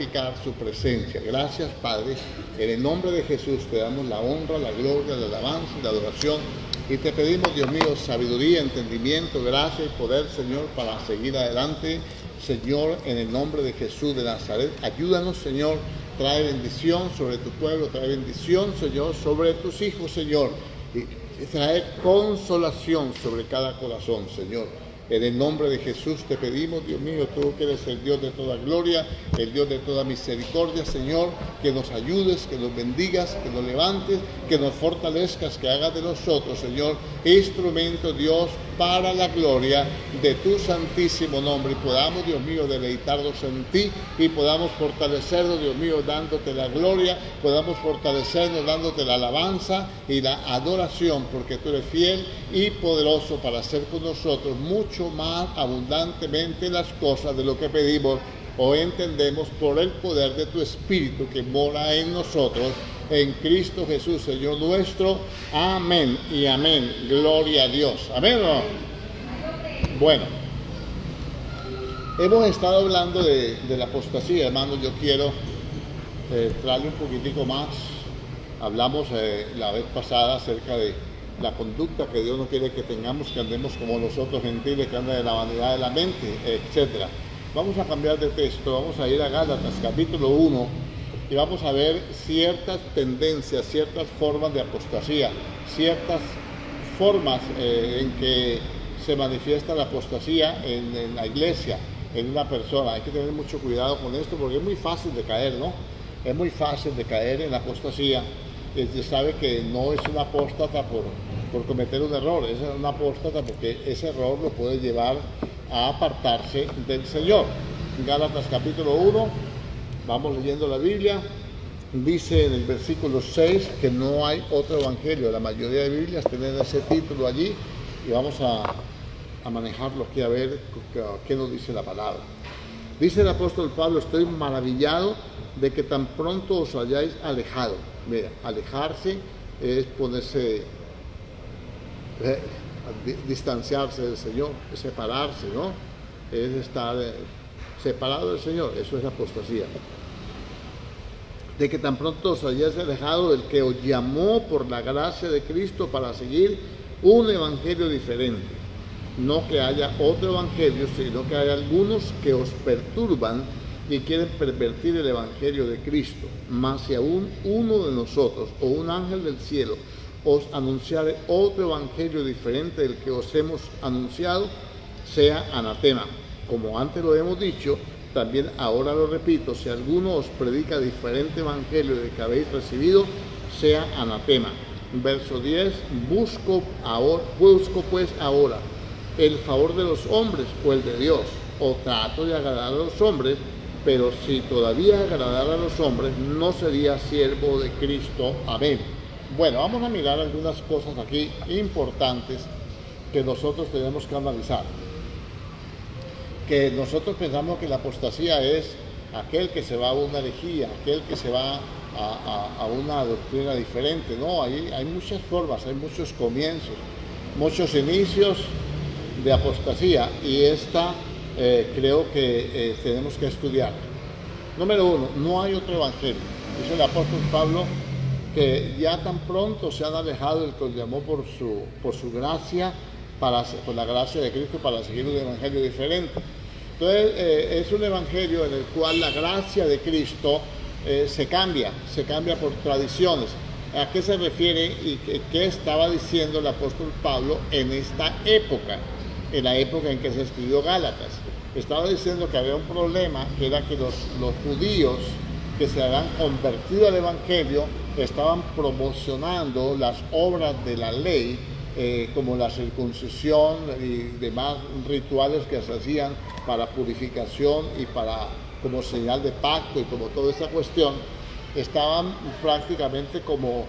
glorificar su presencia. Gracias, Padre. En el nombre de Jesús te damos la honra, la gloria, la alabanza y la adoración. Y te pedimos, Dios mío, sabiduría, entendimiento, gracia y poder, Señor, para seguir adelante. Señor, en el nombre de Jesús de Nazaret, ayúdanos, Señor. Trae bendición sobre tu pueblo, trae bendición, Señor, sobre tus hijos, Señor. Y trae consolación sobre cada corazón, Señor. En el nombre de Jesús te pedimos, Dios mío, tú que eres el Dios de toda gloria, el Dios de toda misericordia, Señor, que nos ayudes, que nos bendigas, que nos levantes, que nos fortalezcas, que hagas de nosotros, Señor, instrumento, Dios, para la gloria de tu santísimo nombre. Y podamos, Dios mío, deleitarnos en ti y podamos fortalecernos, Dios mío, dándote la gloria, podamos fortalecernos dándote la alabanza y la adoración, porque tú eres fiel y poderoso para hacer con nosotros mucho más abundantemente las cosas de lo que pedimos o entendemos por el poder de tu Espíritu que mora en nosotros, en Cristo Jesús, Señor nuestro. Amén y amén. Gloria a Dios. Amén. ¿No? Bueno, hemos estado hablando de la apostasía, hermanos. Yo quiero traerle un poquitico más. Hablamos la vez pasada acerca de la conducta que Dios no quiere que tengamos, que andemos como los otros gentiles que andan de la vanidad de la mente, etc. Vamos a cambiar de texto, vamos a ir a Gálatas capítulo 1 y vamos a ver ciertas tendencias, ciertas formas de apostasía, ciertas formas en que se manifiesta la apostasía en la iglesia, en una persona. Hay que tener mucho cuidado con esto porque es muy fácil de caer, ¿no? Es muy fácil de caer en la apostasía. Se sabe que no es una apóstata por cometer un error, es una apóstata porque ese error lo puede llevar a apartarse del Señor. Gálatas capítulo 1, vamos leyendo la Biblia, dice en el versículo 6 que no hay otro evangelio. La mayoría de Biblias tienen ese título allí y vamos a manejarlo aquí a ver qué nos dice la palabra. Dice el apóstol Pablo: estoy maravillado de que tan pronto os hayáis alejado. Mira, alejarse es ponerse, distanciarse del Señor, es separarse, ¿no? Es estar separado del Señor, eso es apostasía. De que tan pronto os hayáis alejado del que os llamó por la gracia de Cristo para seguir un evangelio diferente. No que haya otro evangelio, sino que hay algunos que os perturban y quieren pervertir el evangelio de Cristo. Mas si aún uno de nosotros o un ángel del cielo os anunciare otro evangelio diferente del que os hemos anunciado, sea anatema. Como antes lo hemos dicho, también ahora lo repito: si alguno os predica diferente evangelio del que habéis recibido, sea anatema. Verso 10: busco pues ahora el favor de los hombres o el de Dios, o trato de agradar a los hombres, pero si todavía agradara a los hombres, no sería siervo de Cristo. Amén. Bueno, vamos a mirar algunas cosas aquí importantes que nosotros tenemos que analizar. Que nosotros pensamos que la apostasía es aquel que se va a una herejía, aquel que se va a una doctrina diferente. No, hay muchas formas, hay muchos comienzos, muchos inicios de apostasía, y esta creo que tenemos que estudiar. Número 1, no hay otro evangelio. Dice el apóstol Pablo que ya tan pronto se han alejado del que os llamó por su gracia, por la gracia de Cristo, para seguir un evangelio diferente. Entonces es un evangelio en el cual la gracia de Cristo se cambia por tradiciones. ¿A qué se refiere y qué estaba diciendo el apóstol Pablo en esta época? En la época en que se escribió Gálatas. Estaba diciendo que había un problema, que era que los judíos que se habían convertido al evangelio estaban promocionando las obras de la ley, como la circuncisión y demás rituales que se hacían para purificación y como señal de pacto y como toda esa cuestión. Estaban prácticamente como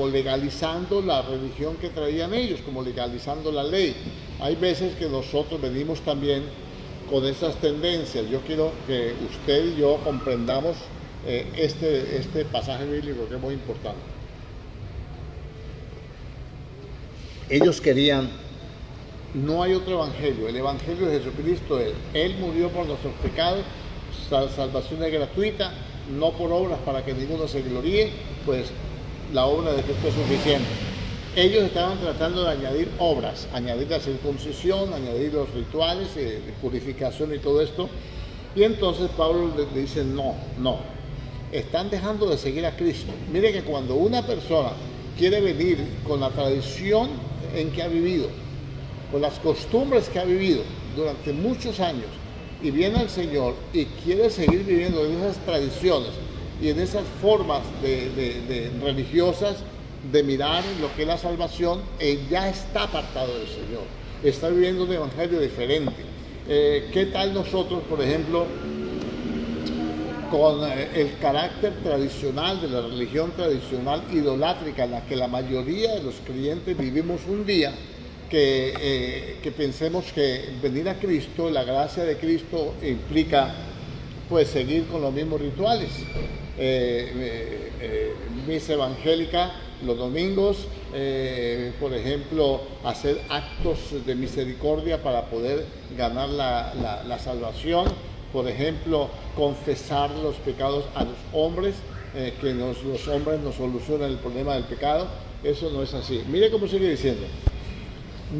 legalizando la religión que traían ellos, como legalizando la ley. Hay veces que nosotros venimos también con esas tendencias. Yo quiero que usted y yo comprendamos este pasaje bíblico, que es muy importante. Ellos querían, no hay otro evangelio, el evangelio de Jesucristo es: Él murió por nuestros pecados, nuestra salvación es gratuita, no por obras para que ninguno se gloríe, pues la obra de Cristo es suficiente. Ellos estaban tratando de añadir obras, añadir la circuncisión, añadir los rituales de purificación y todo esto. Y entonces Pablo le dice, no, están dejando de seguir a Cristo. Mire que cuando una persona quiere venir con la tradición en que ha vivido, con las costumbres que ha vivido durante muchos años, y viene al Señor y quiere seguir viviendo en esas tradiciones y en esas formas de religiosas de mirar lo que es la salvación, ya está apartado del Señor, está viviendo un evangelio diferente. ¿Qué tal nosotros, por ejemplo, con el carácter tradicional de la religión tradicional idolátrica en la que la mayoría de los creyentes vivimos un día, que pensemos que venir a Cristo, la gracia de Cristo implica pues seguir con los mismos rituales? Misa evangélica los domingos, por ejemplo, hacer actos de misericordia para poder ganar la salvación, por ejemplo, confesar los pecados a los hombres, que los hombres nos solucionan el problema del pecado. Eso no es así. Mire cómo sigue diciendo.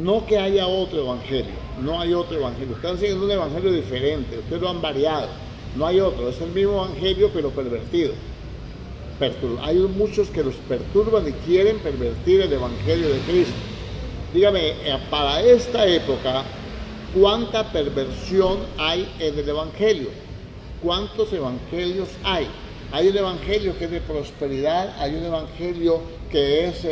No que haya otro evangelio, no hay otro evangelio. Están siguiendo un evangelio diferente, ustedes lo han variado. No hay otro, es el mismo evangelio pero pervertido. Hay muchos que los perturban y quieren pervertir el evangelio de Cristo. Dígame, para esta época, ¿cuánta perversión hay en el evangelio? ¿Cuántos evangelios hay? Hay un evangelio que es de prosperidad, hay un evangelio que es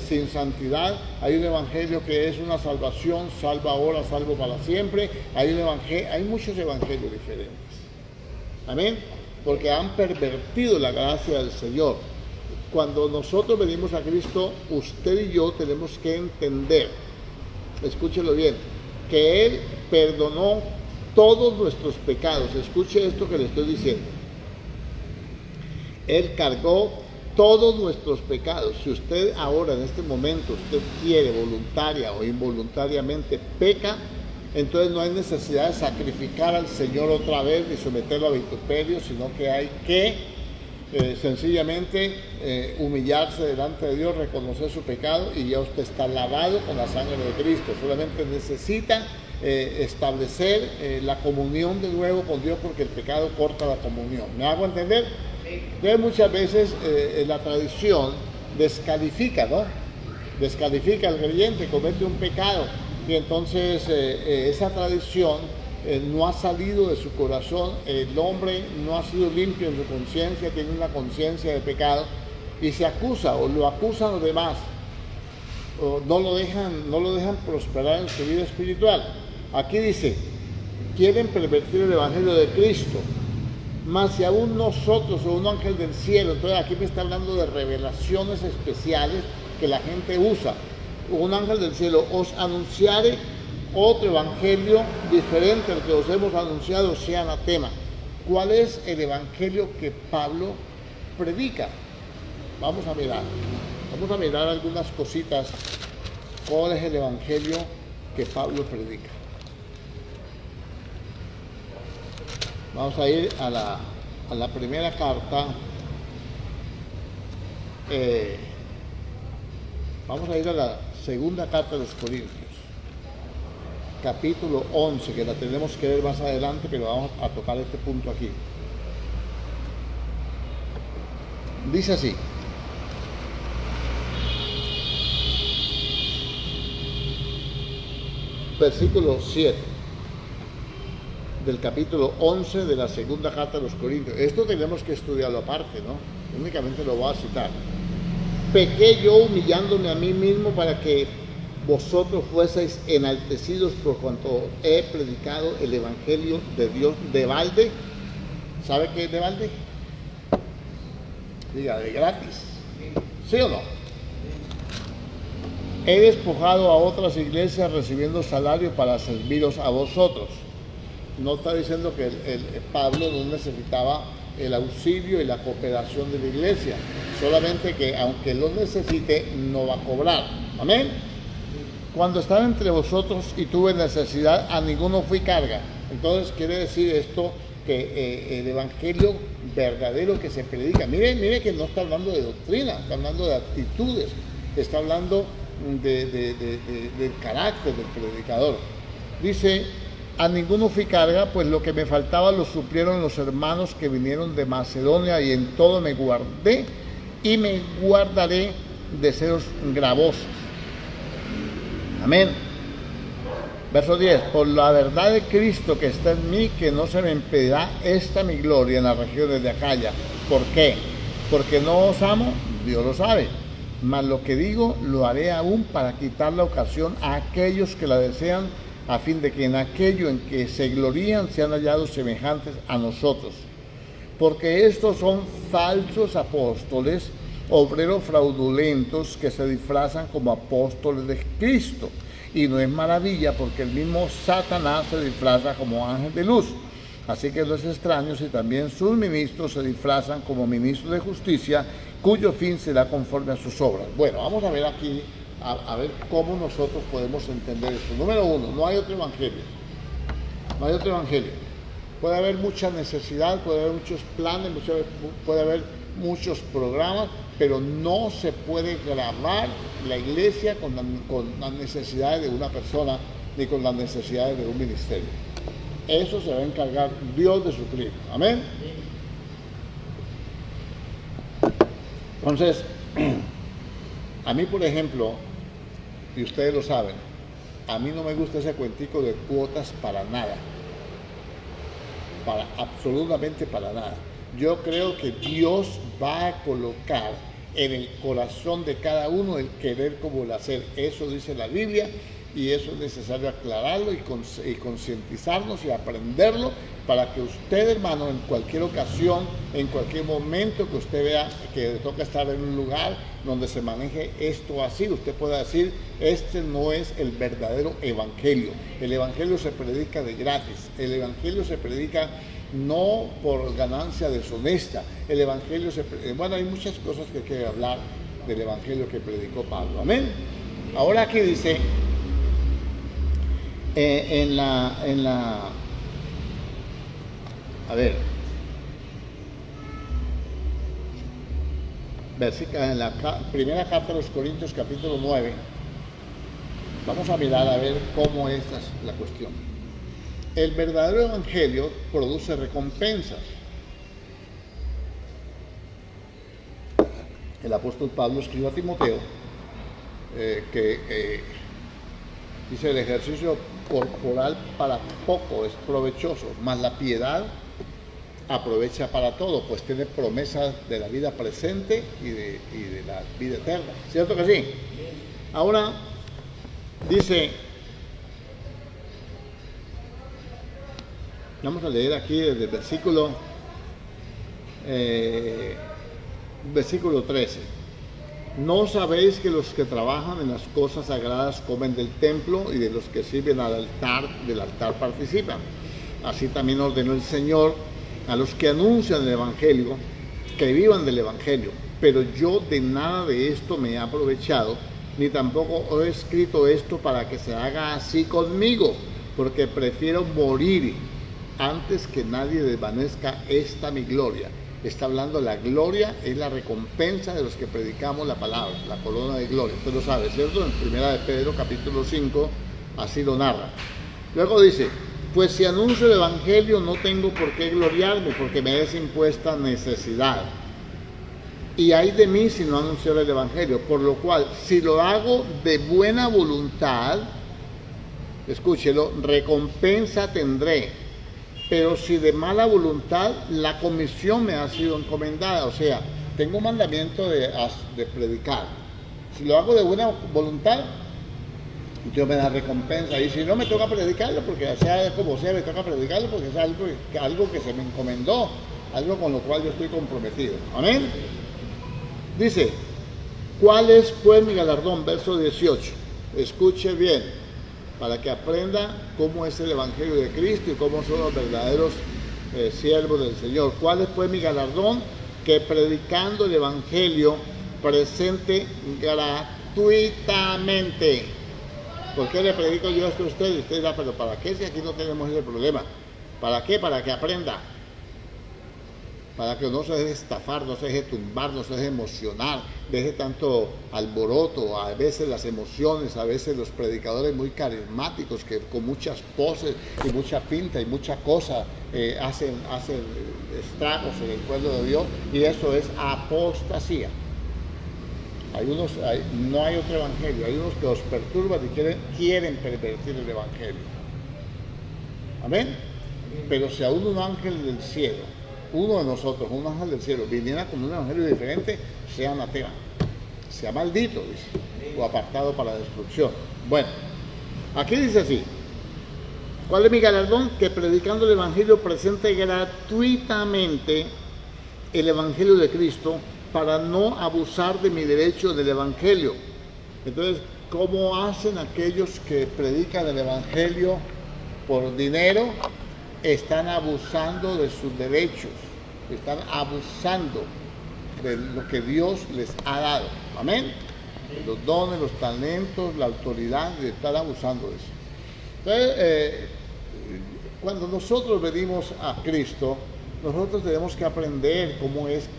sin santidad, hay un evangelio que es una salvación, salva ahora, salvo para siempre. Hay muchos evangelios diferentes. Amén. Porque han pervertido la gracia del Señor. Cuando nosotros venimos a Cristo, usted y yo tenemos que entender, escúchelo bien, que Él perdonó todos nuestros pecados. Escuche esto que le estoy diciendo. Él cargó todos nuestros pecados. Si usted ahora, en este momento, usted quiere, voluntaria o involuntariamente, peca, entonces no hay necesidad de sacrificar al Señor otra vez ni someterlo a vituperio, sino que hay que sencillamente humillarse delante de Dios, reconocer su pecado, y ya usted está lavado con la sangre de Cristo. Solamente necesita establecer la comunión de nuevo con Dios, porque el pecado corta la comunión. ¿Me hago entender? Entonces muchas veces la tradición descalifica, ¿no? Descalifica al creyente, comete un pecado. Y entonces esa tradición no ha salido de su corazón, el hombre no ha sido limpio en su conciencia, tiene una conciencia de pecado y se acusa o lo acusan los demás, o no lo dejan prosperar en su vida espiritual. Aquí dice, quieren pervertir el evangelio de Cristo, mas si aún nosotros o un ángel del cielo. Entonces aquí me está hablando de revelaciones especiales que la gente usa. Un ángel del cielo os anunciare otro evangelio diferente al que os hemos anunciado, sea anatema. ¿Cuál es el evangelio que Pablo predica? Vamos a mirar algunas cositas. ¿Cuál es el evangelio que Pablo predica? Vamos a ir a la primera carta. Vamos a ir a la segunda carta de los Corintios, capítulo 11, que la tenemos que ver más adelante, pero vamos a tocar este punto aquí. Dice así: versículo 7 del capítulo 11 de la segunda carta de los Corintios. Esto tenemos que estudiarlo aparte, ¿no? Únicamente lo voy a citar. Pequé yo humillándome a mí mismo para que vosotros fueseis enaltecidos por cuanto he predicado el evangelio de Dios de balde. ¿Sabe qué es de balde? Diga, de gratis. ¿Sí o no? He despojado a otras iglesias recibiendo salario para serviros a vosotros. No está diciendo que Pablo no necesitaba el auxilio y la cooperación de la iglesia, solamente que aunque lo necesite, no va a cobrar. Amén. Cuando estaba entre vosotros y tuve necesidad, a ninguno fui carga. Entonces quiere decir esto que el evangelio verdadero que se predica. Mire que no está hablando de doctrina, está hablando de actitudes, está hablando del carácter del predicador. Dice: a ninguno fui carga, pues lo que me faltaba lo suplieron los hermanos que vinieron de Macedonia, y en todo me guardé y me guardaré de seros gravosos. Amén. Verso 10: por la verdad de Cristo que está en mí, que no se me impedirá esta mi gloria en las regiones de Acaya. ¿Por qué? Porque no os amo, Dios lo sabe, mas lo que digo lo haré aún para quitar la ocasión a aquellos que la desean, a fin de que en aquello en que se glorían sean hallados semejantes a nosotros. Porque estos son falsos apóstoles, obreros fraudulentos, que se disfrazan como apóstoles de Cristo. Y no es maravilla, porque el mismo Satanás se disfraza como ángel de luz. Así que no es extraño si también sus ministros se disfrazan como ministros de justicia, cuyo fin será conforme a sus obras. Bueno, vamos a ver aquí, a ver cómo nosotros podemos entender esto. Número uno, no hay otro evangelio. No hay otro evangelio. Puede haber mucha necesidad, puede haber muchos planes, puede haber muchos programas, pero no se puede grabar la iglesia con las necesidades de una persona ni con las necesidades de un ministerio. Eso se va a encargar Dios de suplir. Amén. Entonces, a mí, por ejemplo, y ustedes lo saben, a mí no me gusta ese cuentico de cuotas para nada. Absolutamente para nada. Yo creo que Dios va a colocar en el corazón de cada uno el querer como el hacer. Eso dice la Biblia, y eso es necesario aclararlo y concientizarnos y aprenderlo, para que usted, hermano, en cualquier ocasión, en cualquier momento que usted vea que le toca estar en un lugar donde se maneje esto así, usted pueda decir: este no es el verdadero evangelio. El evangelio se predica de gratis. El evangelio se predica no por ganancia deshonesta. El evangelio bueno, hay muchas cosas que hay que hablar del evangelio que predicó Pablo. Amén. Ahora aquí dice, a ver, en la primera carta de los Corintios, capítulo 9, vamos a mirar a ver cómo es la cuestión. El verdadero evangelio produce recompensas. El apóstol Pablo escribió a Timoteo dice: el ejercicio corporal para poco es provechoso, mas la piedad aprovecha para todo, pues tiene promesas de la vida presente y de la vida eterna. ¿Cierto que sí? Ahora dice, vamos a leer aquí desde el versículo 13. ¿No sabéis que los que trabajan en las cosas sagradas comen del templo, y de los que sirven del altar participan? Así también ordenó el Señor a los que anuncian el evangelio que vivan del evangelio. Pero yo de nada de esto me he aprovechado, ni tampoco he escrito esto para que se haga así conmigo, porque prefiero morir antes que nadie desvanezca esta mi gloria. Está hablando, la gloria es la recompensa de los que predicamos la palabra, la corona de gloria. Usted lo sabe, ¿cierto? En primera de Pedro, capítulo 5, así lo narra. Luego dice: pues si anuncio el evangelio, no tengo por qué gloriarme, porque me es impuesta necesidad. Y ay de mí si no anuncio el evangelio. Por lo cual, si lo hago de buena voluntad, escúchelo, recompensa tendré. Pero si de mala voluntad, la comisión me ha sido encomendada. O sea, tengo un mandamiento de predicar. Si lo hago de buena voluntad, Dios me da recompensa. Y si no, me toca predicarlo, porque sea como sea, me toca predicarlo, porque es algo que se me encomendó, algo con lo cual yo estoy comprometido. Amén. Dice: ¿cuál es pues mi galardón? Verso 18. Escuche bien, para que aprenda cómo es el evangelio de Cristo y cómo son los verdaderos siervos del Señor. ¿Cuál es pues mi galardón? Que predicando el evangelio presente gratuitamente. ¿Por qué le predico yo esto a usted? Y usted dirá: pero ¿para qué si aquí no tenemos ese problema? ¿Para qué? Para que aprenda. para que no se deje estafar, no se deje tumbar, no se deje emocionar, deje tanto alboroto, a veces las emociones, a veces los predicadores muy carismáticos que con muchas poses y mucha pinta y mucha cosa hacen estragos en el pueblo de Dios, y eso es apostasía. No hay otro evangelio, hay unos que los perturban y quieren pervertir el evangelio. Amén. Pero si aún un ángel del cielo, uno de nosotros, un ángel del cielo, viniera con un evangelio diferente, sea anatema, sea maldito, dice, o apartado para la destrucción. Bueno, aquí dice así: ¿cuál es mi galardón? Que predicando el evangelio presente gratuitamente el evangelio de Cristo, para no abusar de mi derecho del evangelio. Entonces, ¿cómo hacen aquellos que predican el evangelio por dinero? Están abusando de sus derechos, están abusando de lo que Dios les ha dado. Amén. Los dones, los talentos, la autoridad, están abusando de eso. Entonces, cuando nosotros venimos a Cristo, nosotros tenemos que aprender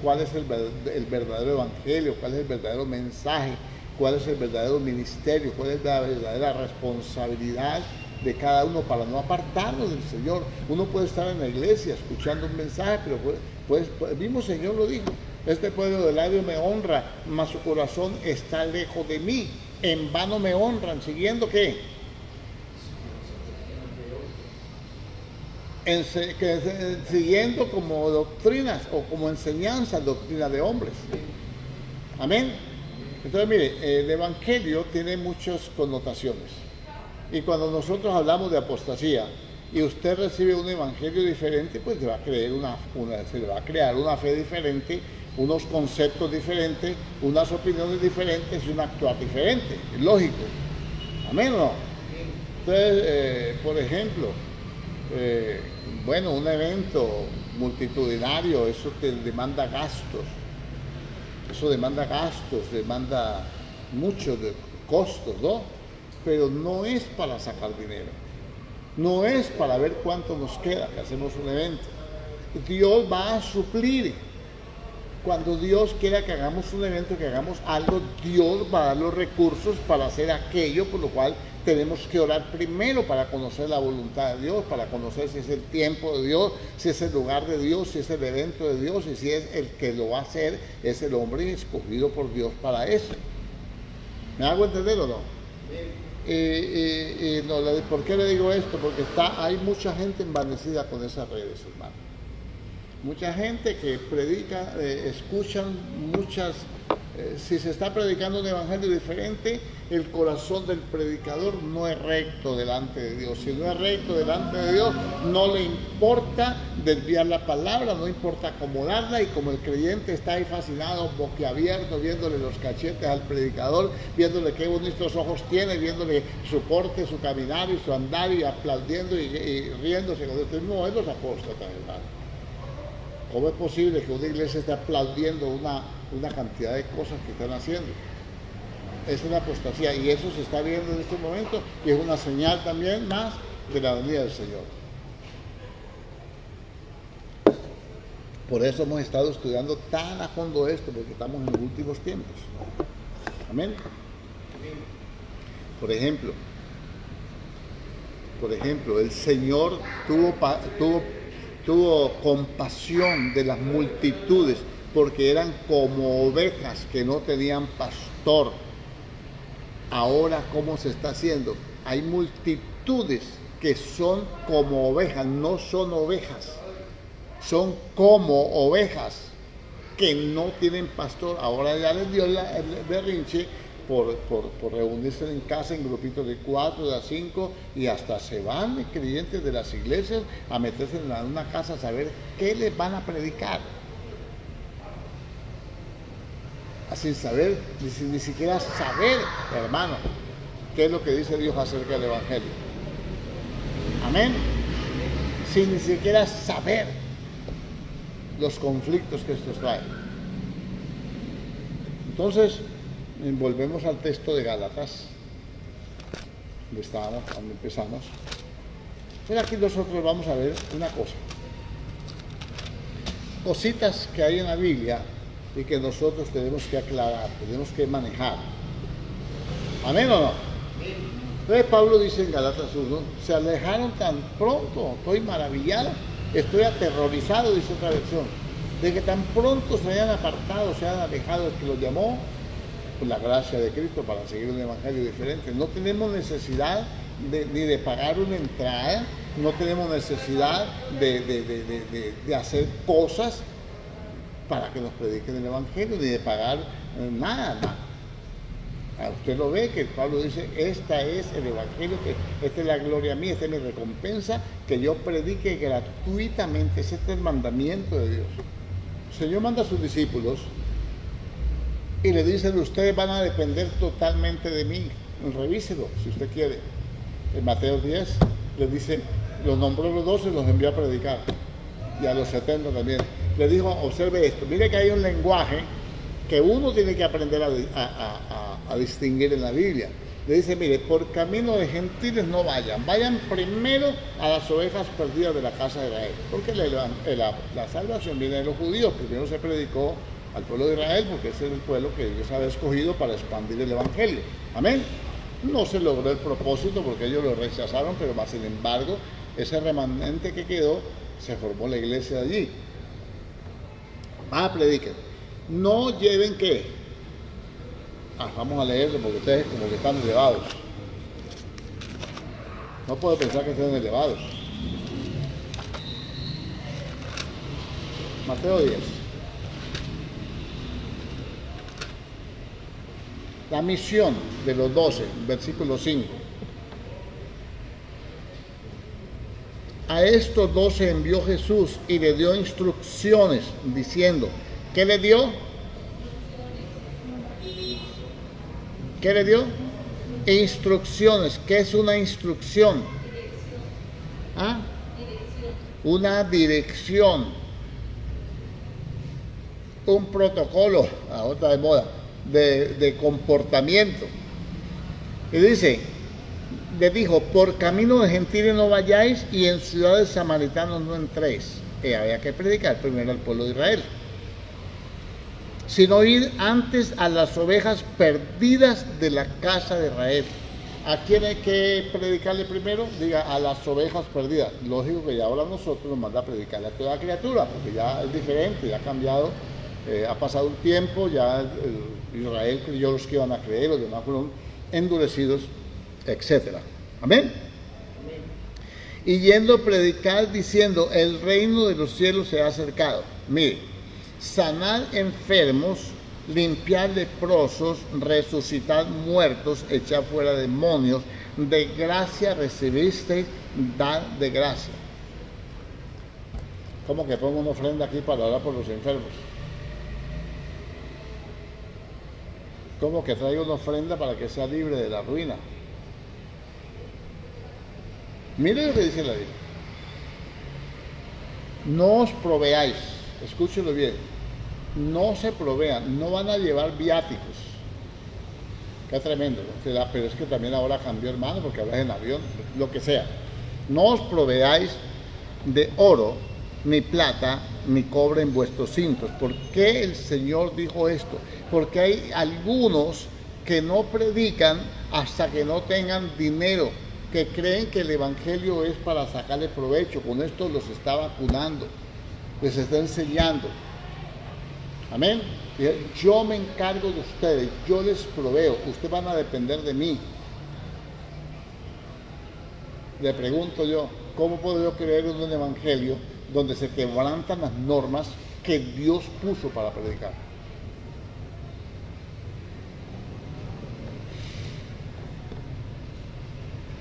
cuál es el verdadero evangelio, cuál es el verdadero mensaje, cuál es el verdadero ministerio, cuál es la verdadera responsabilidad de cada uno para no apartarnos del Señor. Uno puede estar en la iglesia escuchando un mensaje, pero el mismo Señor lo dijo: este pueblo de labios me honra, mas su corazón está lejos de mí. En vano me honran, ¿siguiendo qué? Siguiendo como doctrinas o como enseñanzas, doctrinas de hombres. Amén. Entonces, mire, el evangelio tiene muchas connotaciones, y cuando nosotros hablamos de apostasía y usted recibe un evangelio diferente, pues se le va a crear una fe diferente, unos conceptos diferentes, unas opiniones diferentes y un actuar diferente. Es lógico. Amén, ¿o no? Entonces, por ejemplo, un evento multitudinario, eso te demanda gastos. Eso demanda gastos, demanda muchos costos, ¿no? Pero no es para sacar dinero. No es para ver cuánto nos queda que hacemos un evento. Dios va a suplir. Cuando Dios quiera que hagamos un evento, que hagamos algo, Dios va a dar los recursos para hacer aquello, por lo cual tenemos que orar primero para conocer la voluntad de Dios, para conocer si es el tiempo de Dios, si es el lugar de Dios, si es el evento de Dios, y si es el que lo va a hacer, es el hombre escogido por Dios para eso. ¿Me hago entender o no? ¿Por qué le digo esto? Porque hay mucha gente envanecida con esas redes, hermano. Mucha gente que predica, escuchan muchas... si se está predicando un evangelio diferente, el corazón del predicador no es recto delante de Dios. Si no es recto delante de Dios, no le importa desviar la palabra, no importa acomodarla, y como el creyente está ahí fascinado, boquiabierto, viéndole los cachetes al predicador, viéndole qué bonitos ojos tiene, viéndole su porte, su caminar y su andar, y aplaudiendo y riéndose. No es los apóstoles, hermano. ¿Cómo es posible que una iglesia esté aplaudiendo una cantidad de cosas que están haciendo? Es una apostasía, y eso se está viendo en este momento, y es una señal también más de la venida del Señor. Por eso hemos estado estudiando tan a fondo esto, porque estamos en los últimos tiempos. Amén. Por ejemplo, el Señor tuvo compasión de las multitudes, porque eran como ovejas que no tenían pastor. Ahora, ¿cómo se está haciendo? Hay multitudes que son como ovejas, no son ovejas, son como ovejas que no tienen pastor. Ahora ya les dio el berrinche por reunirse en casa en grupitos de 4, de 5, y hasta se van creyentes de las iglesias a meterse en una casa a saber qué les van a predicar, sin saber, ni siquiera saber, hermano, qué es lo que dice Dios acerca del evangelio. Amén. Sin ni siquiera saber los conflictos que esto trae. Entonces, volvemos al texto de Gálatas, donde empezamos. Pero aquí nosotros vamos a ver una cosa. cositas que hay en la Biblia y que nosotros tenemos que aclarar, tenemos que manejar. ¿Amén o no? Entonces Pablo dice en Galatas 1, se alejaron tan pronto, estoy maravillado, estoy aterrorizado, dice otra versión, de que tan pronto se hayan apartado, se hayan alejado del que los llamó por la gracia de Cristo para seguir un evangelio diferente. No tenemos necesidad ni de pagar una entrada, no tenemos necesidad de hacer cosas para que nos prediquen el evangelio, ni de pagar nada. Usted lo ve que Pablo dice, esta es el evangelio, esta es la gloria mía, esta es mi recompensa, que yo predique gratuitamente. Ese es el mandamiento de Dios. El Señor manda a sus discípulos y le dicen, ustedes van a depender totalmente de mí. Revíselo si usted quiere. En Mateo 10 les dice, los nombró los 12 y los envió a predicar, y a los 70 también. Le dijo, observe esto, mire que hay un lenguaje que uno tiene que aprender a distinguir en la Biblia. Le dice, mire, por camino de gentiles no vayan, vayan primero a las ovejas perdidas de la casa de Israel, porque la salvación viene de los judíos. Primero se predicó al pueblo de Israel, porque ese es el pueblo que Dios había escogido para expandir el evangelio. Amén. No se logró el propósito porque ellos lo rechazaron, pero más sin embargo, ese remanente que quedó, se formó la iglesia de allí. Prediquen. No lleven ¿qué? Vamos a leerlo porque ustedes como que están elevados. No puedo pensar que estén elevados. Mateo 10. La misión de los 12, versículo 5. A estos 12 envió Jesús y le dio instrucciones diciendo, ¿qué le dio? ¿Qué le dio? Instrucciones. ¿Qué es una instrucción? Una dirección. Un protocolo, otra de moda, de comportamiento. Y dice, le dijo, por camino de gentiles no vayáis y en ciudades samaritanas no entréis. Había que predicar primero al pueblo de Israel, sino ir antes a las ovejas perdidas de la casa de Israel. ¿A quién hay que predicarle primero? Diga, a las ovejas perdidas. Lógico que ya ahora nosotros nos manda a predicarle a toda criatura, porque ya es diferente, ya ha cambiado, ha pasado un tiempo, ya Israel creyó los que iban a creer, los demás fueron endurecidos, etc. Amén. Y yendo a predicar diciendo, el reino de los cielos se ha acercado. Mire, sanar enfermos, limpiar leprosos, resucitar muertos, echar fuera demonios, de gracia recibisteis, dad de gracia. ¿Cómo que pongo una ofrenda aquí para orar por los enfermos? ¿Cómo que traigo una ofrenda para que sea libre de la ruina? Mire lo que dice la Biblia. No os proveáis, escúchelo bien, no se provean, no van a llevar viáticos. Qué tremendo, ¿no? Pero es que también ahora cambió, hermano, porque hablas en avión, lo que sea. No os proveáis de oro, ni plata, ni cobre en vuestros cintos. ¿Por qué el Señor dijo esto? Porque hay algunos que no predican hasta que no tengan dinero, que creen que el evangelio es para sacarle provecho. Con esto los está vacunando, les está enseñando. Amén. Yo me encargo de ustedes, yo les proveo, ustedes van a depender de mí. Le pregunto yo, ¿cómo puedo yo creer en un evangelio donde se quebrantan las normas que Dios puso para predicar?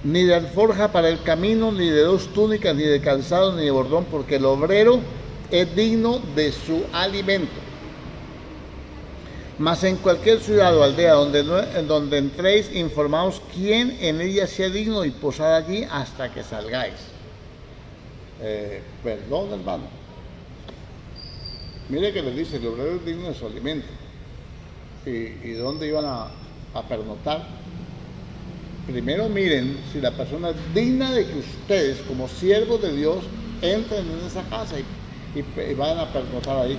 Ni de alforja para el camino, ni de 2 túnicas, ni de calzado, ni de bordón, porque el obrero es digno de su alimento. Mas en cualquier ciudad o aldea donde entréis, informaos quién en ella sea digno y posad allí hasta que salgáis. Perdón, hermano. Mire que les dice, el obrero es digno de su alimento. ¿Y dónde iban a pernoctar? Primero miren si la persona es digna de que ustedes, como siervos de Dios, entren en esa casa y vayan a pernoctar ahí.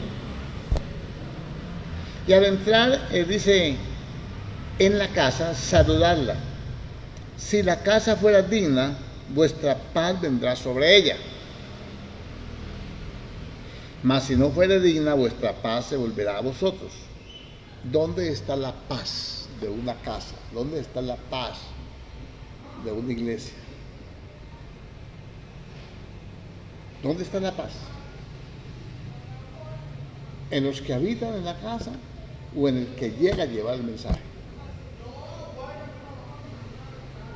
Y al entrar, dice, en la casa, saludarla. Si la casa fuera digna, vuestra paz vendrá sobre ella. Mas si no fuera digna, vuestra paz se volverá a vosotros. ¿Dónde está la paz de una casa? ¿Dónde está la paz de una iglesia? ¿Dónde está la paz? ¿En los que habitan en la casa o en el que llega a llevar el mensaje?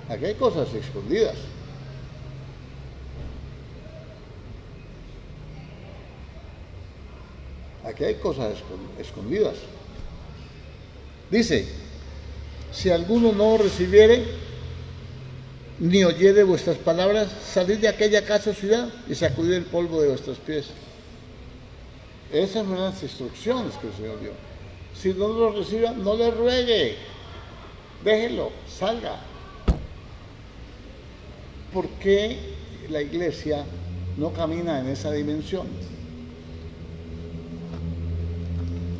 Aquí hay cosas escondidas. Aquí hay cosas escondidas. Dice, si alguno no recibiere ni oyere vuestras palabras, salid de aquella casa o ciudad y sacudid el polvo de vuestros pies. Esas fueron las instrucciones que el Señor dio. Si no lo reciba, no le ruegue. Déjelo, salga. ¿Por qué la iglesia no camina en esa dimensión?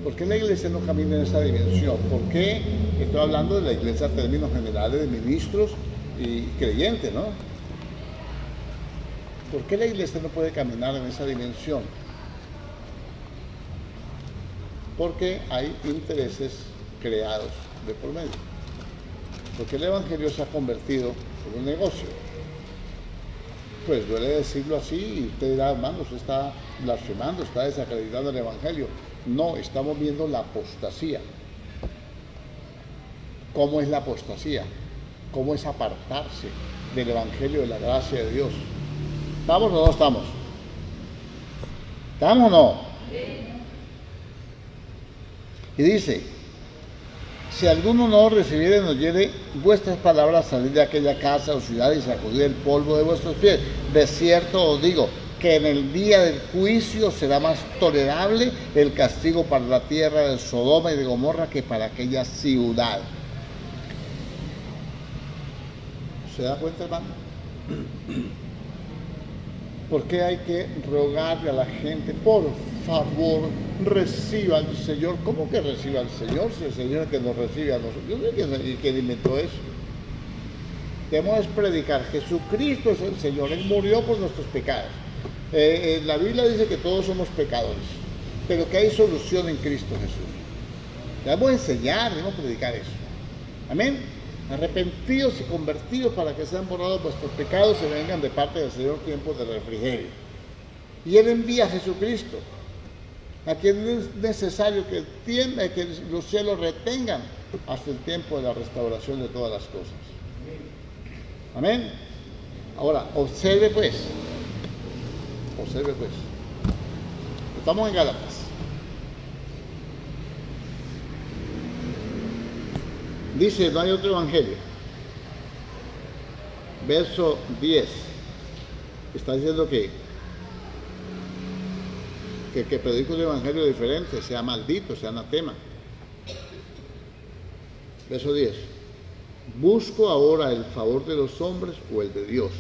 ¿Por qué la iglesia no camina en esa dimensión? ¿Por qué? Estoy hablando de la iglesia en términos generales de ministros y creyentes, ¿no? ¿Por qué la iglesia no puede caminar en esa dimensión? Porque hay intereses creados de por medio. Porque el evangelio se ha convertido en un negocio. Pues duele decirlo así y usted dirá, hermano, usted está blasfemando, está desacreditando el evangelio. No, estamos viendo la apostasía. ¿Cómo es la apostasía? ¿Cómo es apartarse del evangelio de la gracia de Dios? ¿Estamos o no estamos? ¿Estamos o no? Y dice, si alguno no recibiere ni oyere vuestras palabras, salid de aquella casa o ciudad y sacudid el polvo de vuestros pies. De cierto os digo, que en el día del juicio será más tolerable el castigo para la tierra de Sodoma y de Gomorra que para aquella ciudad. ¿Se da cuenta, hermano? ¿Por qué hay que rogarle a la gente, por favor, reciba al Señor? ¿Cómo que reciba al Señor? Si el Señor es el que nos recibe a nosotros. Yo sé que inventó eso. Debemos predicar, Jesucristo es el Señor, Él murió por nuestros pecados. La Biblia dice que todos somos pecadores, pero que hay solución en Cristo Jesús. Debemos enseñar, debemos predicar eso. Amén. Arrepentidos y convertidos para que sean borrados vuestros pecados y vengan de parte del Señor tiempos de refrigerio. Y Él envía a Jesucristo, a quien es necesario que los cielos retengan hasta el tiempo de la restauración de todas las cosas. Amén. Ahora, observe pues. Estamos en Gálatas. Dice, no hay otro evangelio. Verso 10. Está diciendo que predica un evangelio diferente, sea maldito, sea anatema. Verso 10. ¿Busco ahora el favor de los hombres o el de Dios?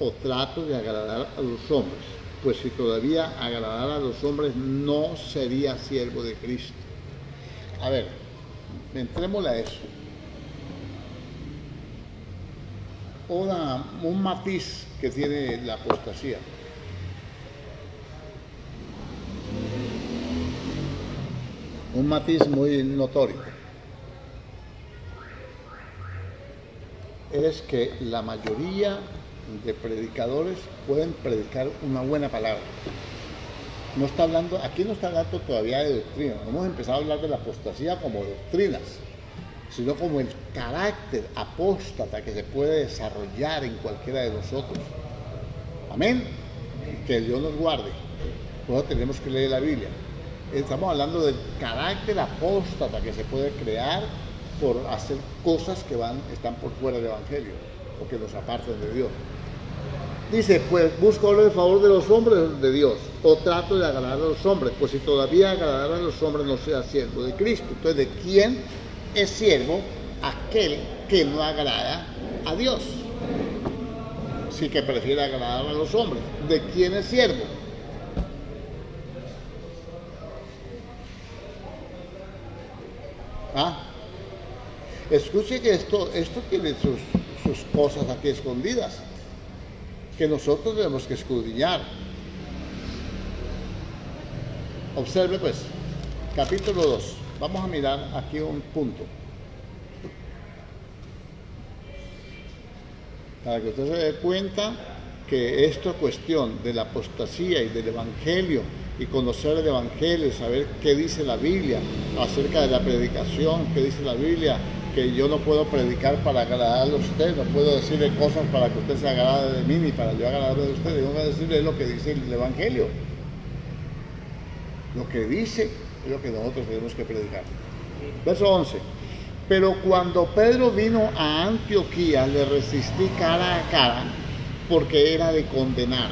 ¿O trato de agradar a los hombres? Pues si todavía agradara a los hombres, no sería siervo de Cristo. A ver, entrémosle a eso. Un matiz que tiene la apostasía. Un matiz muy notorio. Es que la mayoría de predicadores pueden predicar una buena palabra. Aquí no está hablando todavía de doctrina, no hemos empezado a hablar de la apostasía como doctrinas, sino como el carácter apóstata que se puede desarrollar en cualquiera de nosotros. Amén. Que Dios nos guarde. Por eso tenemos que leer la Biblia. Estamos hablando del carácter apóstata que se puede crear por hacer cosas que están por fuera del evangelio o que nos apartan de Dios. Dice, pues busco ahora el favor de los hombres de Dios, o trato de agradar a los hombres, pues si todavía agradar a los hombres no sea siervo de Cristo. Entonces, ¿de quién es siervo? Aquel que no agrada a Dios. Sí, que prefiere agradar a los hombres. ¿De quién es siervo? ¿Ah? Escuche que esto tiene sus cosas aquí escondidas, que nosotros tenemos que escudriñar. Observe pues, capítulo 2. Vamos a mirar aquí un punto, para que usted se dé cuenta que esta cuestión de la apostasía y del evangelio, y conocer el evangelio, saber qué dice la Biblia acerca de la predicación, qué dice la Biblia, que yo no puedo predicar para agradarle a usted, no puedo decirle cosas para que usted se agrade de mí, ni para yo agradarle de usted, yo voy a decirle lo que dice el evangelio. Lo que dice es lo que nosotros tenemos que predicar. Verso 11. Pero cuando Pedro vino a Antioquía, le resistí cara a cara, porque era de condenar.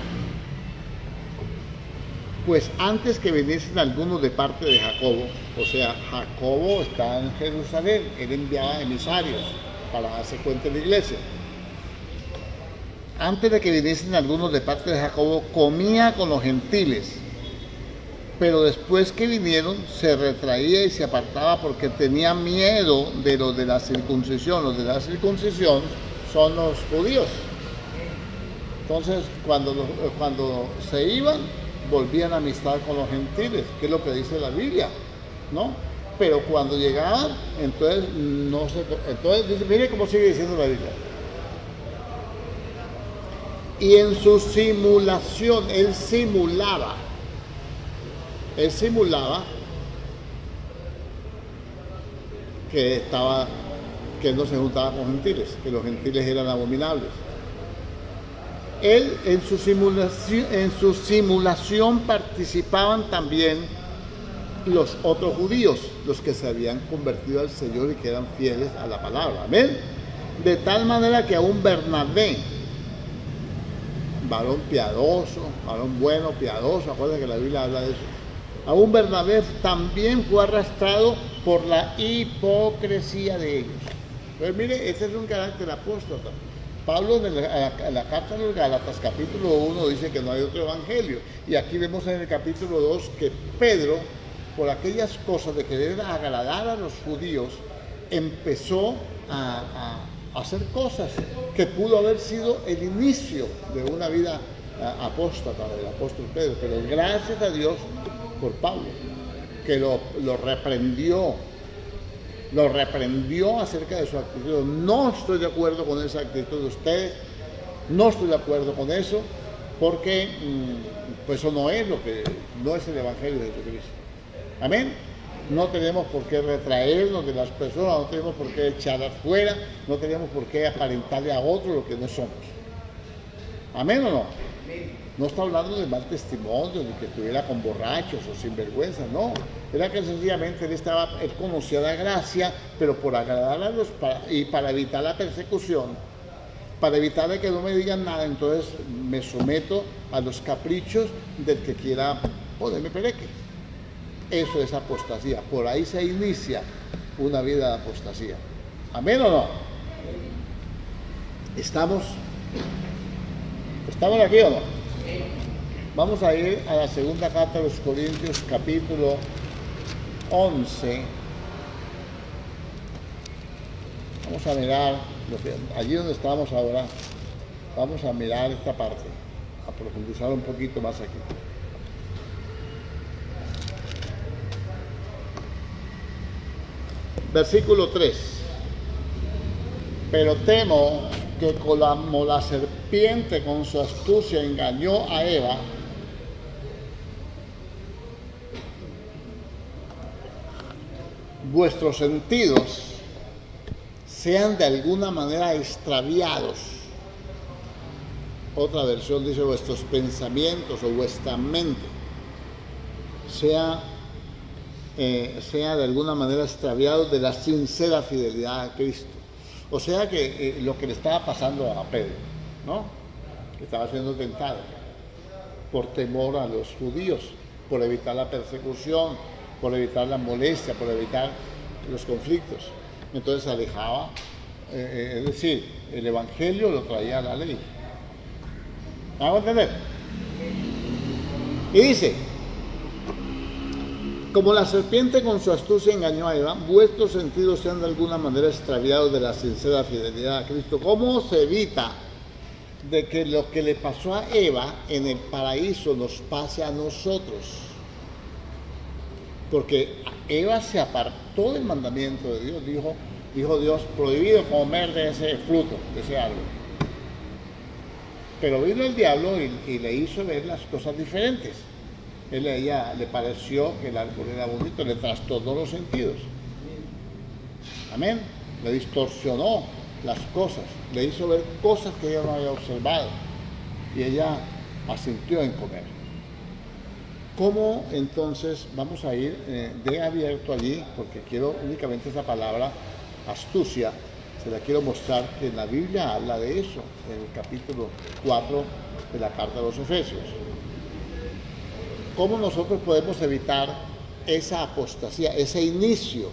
Pues antes que viniesen algunos de parte de Jacobo, o sea, Jacobo está en Jerusalén, él enviaba emisarios para darse cuenta de la iglesia. Antes de que viniesen algunos de parte de Jacobo, comía con los gentiles, pero después que vinieron se retraía y se apartaba porque tenía miedo de los de la circuncisión. Los de la circuncisión son los judíos. Entonces, cuando se iban, volvían a amistad con los gentiles, que es lo que dice la Biblia, ¿no? Pero cuando llegaban, entonces dice, mire cómo sigue diciendo la Biblia. Y en su simulación, él simulaba que no se juntaba con gentiles, que los gentiles eran abominables. Él en su simulación participaban también los otros judíos, los que se habían convertido al Señor y que eran fieles a la palabra. Amén. De tal manera que aún Bernabé, varón piadoso, varón bueno, piadoso, acuérdense que la Biblia habla de eso. Aún Bernabé también fue arrastrado por la hipocresía de ellos. Pues mire, este es un carácter apóstata. Pablo en la carta a los Gálatas, capítulo 1, dice que no hay otro evangelio. Y aquí vemos en el capítulo 2 que Pedro, por aquellas cosas de querer agradar a los judíos, empezó a hacer cosas que pudo haber sido el inicio de una vida apóstata del apóstol Pedro. Pero gracias a Dios por Pablo, que lo reprendió acerca de su actitud. No estoy de acuerdo con esa actitud de ustedes, no estoy de acuerdo con eso, porque pues eso no es el evangelio de Jesucristo. Amén. No tenemos por qué retraernos de las personas, no tenemos por qué echarlas fuera, no tenemos por qué aparentarle a otro lo que no somos. Amén o no. No está hablando de mal testimonio, ni que estuviera con borrachos o sinvergüenza, no. Era que sencillamente él conocía la gracia, pero por agradar a los, y para evitar la persecución, para evitar de que no me digan nada, entonces me someto a los caprichos del que quiera ponerme pereque. Eso es apostasía. Por ahí se inicia una vida de apostasía. ¿Amén o no? ¿Estamos aquí o no? Vamos a ir a la segunda carta de los Corintios, capítulo 11. Vamos a mirar allí donde estamos ahora. Vamos a mirar esta parte, a profundizar un poquito más aquí. Versículo 3. Pero temo que como la serpiente con su astucia engañó a Eva, vuestros sentidos sean de alguna manera extraviados. Otra versión dice vuestros pensamientos o vuestra mente sea de alguna manera extraviado de la sincera fidelidad a Cristo. O sea que lo que le estaba pasando a Pedro, ¿no? Que estaba siendo tentado por temor a los judíos, por evitar la persecución, por evitar la molestia, por evitar los conflictos. Entonces se alejaba, es decir, el evangelio lo traía a la ley. ¿Vamos a entender? Y dice, como la serpiente con su astucia engañó a Eva, vuestros sentidos sean de alguna manera extraviados de la sincera fidelidad a Cristo. ¿Cómo se evita de que lo que le pasó a Eva en el paraíso nos pase a nosotros? Porque Eva se apartó del mandamiento de Dios, dijo Dios, prohibido comer de ese fruto, de ese árbol. Pero vino el diablo y le hizo ver las cosas diferentes. Ella le pareció que el árbol era bonito, le trastornó los sentidos. Amén. Le distorsionó las cosas, le hizo ver cosas que ella no había observado. Y ella asintió en comer. ¿Cómo entonces vamos a ir de abierto allí? Porque quiero únicamente esa palabra, astucia, se la quiero mostrar que en la Biblia habla de eso, en el capítulo 4 de la carta a los Efesios. ¿Cómo nosotros podemos evitar esa apostasía, ese inicio,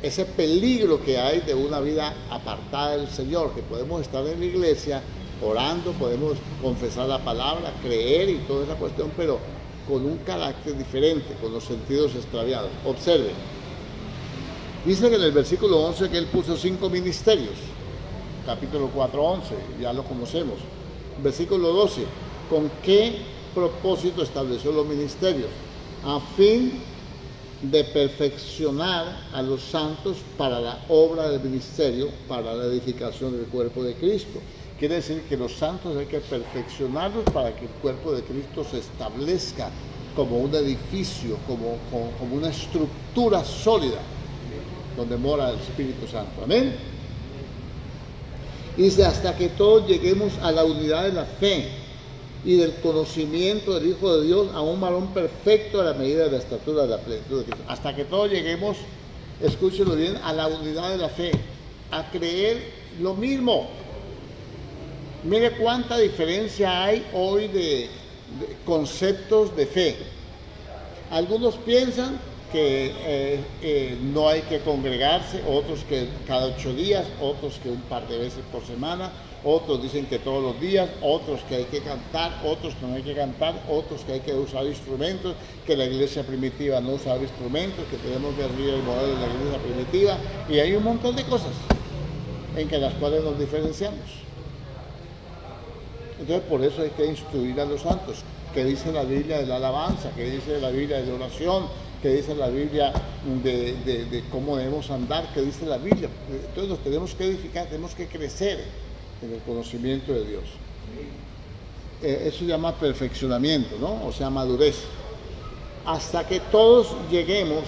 ese peligro que hay de una vida apartada del Señor? Que podemos estar en la iglesia orando, podemos confesar la palabra, creer y toda esa cuestión, pero con un carácter diferente, con los sentidos extraviados. Observen, dice que en el versículo 11 que él puso 5 ministerios, capítulo 4, 11, ya lo conocemos. Versículo 12, ¿con qué propósito estableció los ministerios? A fin de perfeccionar a los santos para la obra del ministerio, para la edificación del cuerpo de Cristo. Quiere decir que los santos hay que perfeccionarlos para que el cuerpo de Cristo se establezca como un edificio, como una estructura sólida, donde mora el Espíritu Santo. Amén. Dice, hasta que todos lleguemos a la unidad de la fe y del conocimiento del Hijo de Dios, a un varón perfecto a la medida de la estatura de la plenitud de Cristo. Hasta que todos lleguemos, escúchenlo bien, a la unidad de la fe, a creer lo mismo. Mire cuánta diferencia hay hoy de conceptos de fe. Algunos piensan que no hay que congregarse, otros que cada 8 días, otros que un par de veces por semana, otros dicen que todos los días, otros que hay que cantar, otros que no hay que cantar, otros que hay que usar instrumentos, que la iglesia primitiva no usaba instrumentos, que tenemos que seguir el modelo de la iglesia primitiva, y hay un montón de cosas en que las cuales nos diferenciamos. Entonces por eso hay que instruir a los santos. ¿Qué dice la Biblia de la alabanza? ¿Qué dice la Biblia de la oración? ¿Qué dice la Biblia de cómo debemos andar? ¿Qué dice la Biblia? Entonces nos tenemos que edificar, tenemos que crecer en el conocimiento de Dios. Eso se llama perfeccionamiento, ¿no? O sea, madurez. Hasta que todos lleguemos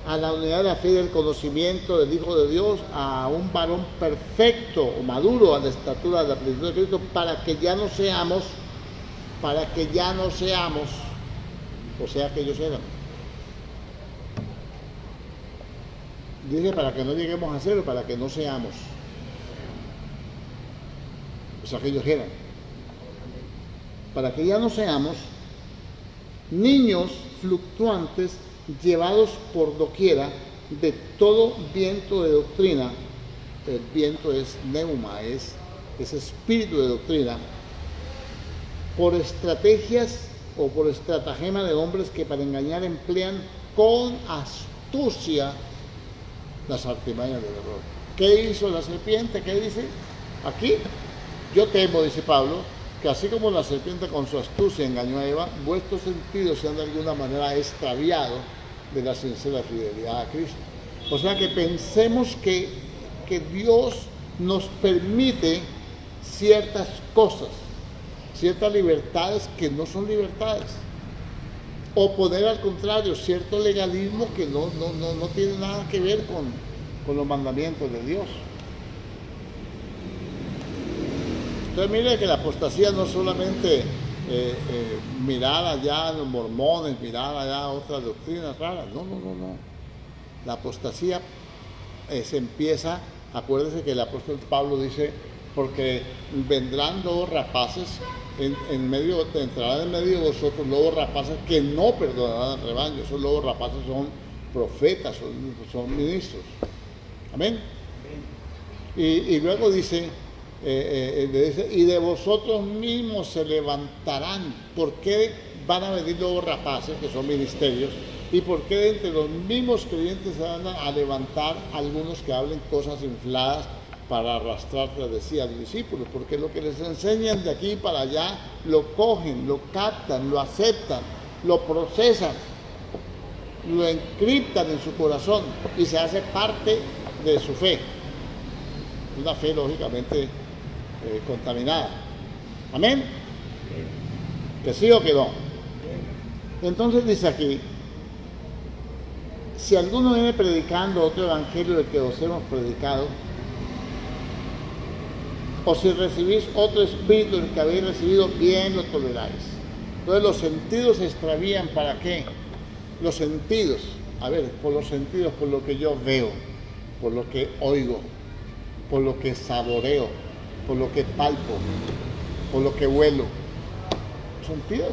a la unidad de la fe y del conocimiento del Hijo de Dios, a un varón perfecto o maduro a la estatura de la plenitud de Cristo, para que ya no seamos, o sea que ellos eran. Dice para que no lleguemos a cero, para que no seamos. O sea que ellos eran. Para que ya no seamos niños fluctuantes llevados por doquiera de todo viento de doctrina. El viento es neuma, es espíritu de doctrina, por estrategias o por estratagema de hombres que para engañar emplean con astucia las artimañas del error. ¿Qué hizo la serpiente? ¿Qué dice? Aquí, yo temo, dice Pablo, que así como la serpiente con su astucia engañó a Eva, vuestros sentidos sean de alguna manera extraviados de la sincera fidelidad a Cristo. O sea que pensemos que Dios nos permite ciertas cosas, ciertas libertades que no son libertades, o poner al contrario cierto legalismo que no tiene nada que ver con los mandamientos de Dios. Entonces mire que la apostasía no es solamente mirar allá a los mormones, mirar allá a otras doctrinas raras, no. La apostasía se empieza, acuérdense que el apóstol Pablo dice, porque vendrán lobos rapaces, entrarán en medio de vosotros lobos rapaces que no perdonarán al rebaño. Esos lobos rapaces son profetas, son ministros. Amén. Y luego dice, y de vosotros mismos se levantarán. ¿Por qué van a venir lobos rapaces, que son ministerios, y por qué entre los mismos creyentes se van a levantar algunos que hablen cosas infladas para arrastrar tras de sí a los discípulos, porque lo que les enseñan de aquí para allá lo cogen, lo captan, lo aceptan, lo procesan, lo encriptan en su corazón y se hace parte de su fe. Una fe lógicamente contaminada. ¿Amén? ¿Que sí o que no? Entonces dice aquí, si alguno viene predicando otro evangelio del que os hemos predicado, o si recibís otro espíritu del que habéis recibido, bien lo toleráis. Entonces los sentidos se extravían, ¿para qué? Los sentidos, a ver, por los sentidos, por lo que yo veo, por lo que oigo, por lo que saboreo, por lo que palpo, por lo que huelo. Sentidos.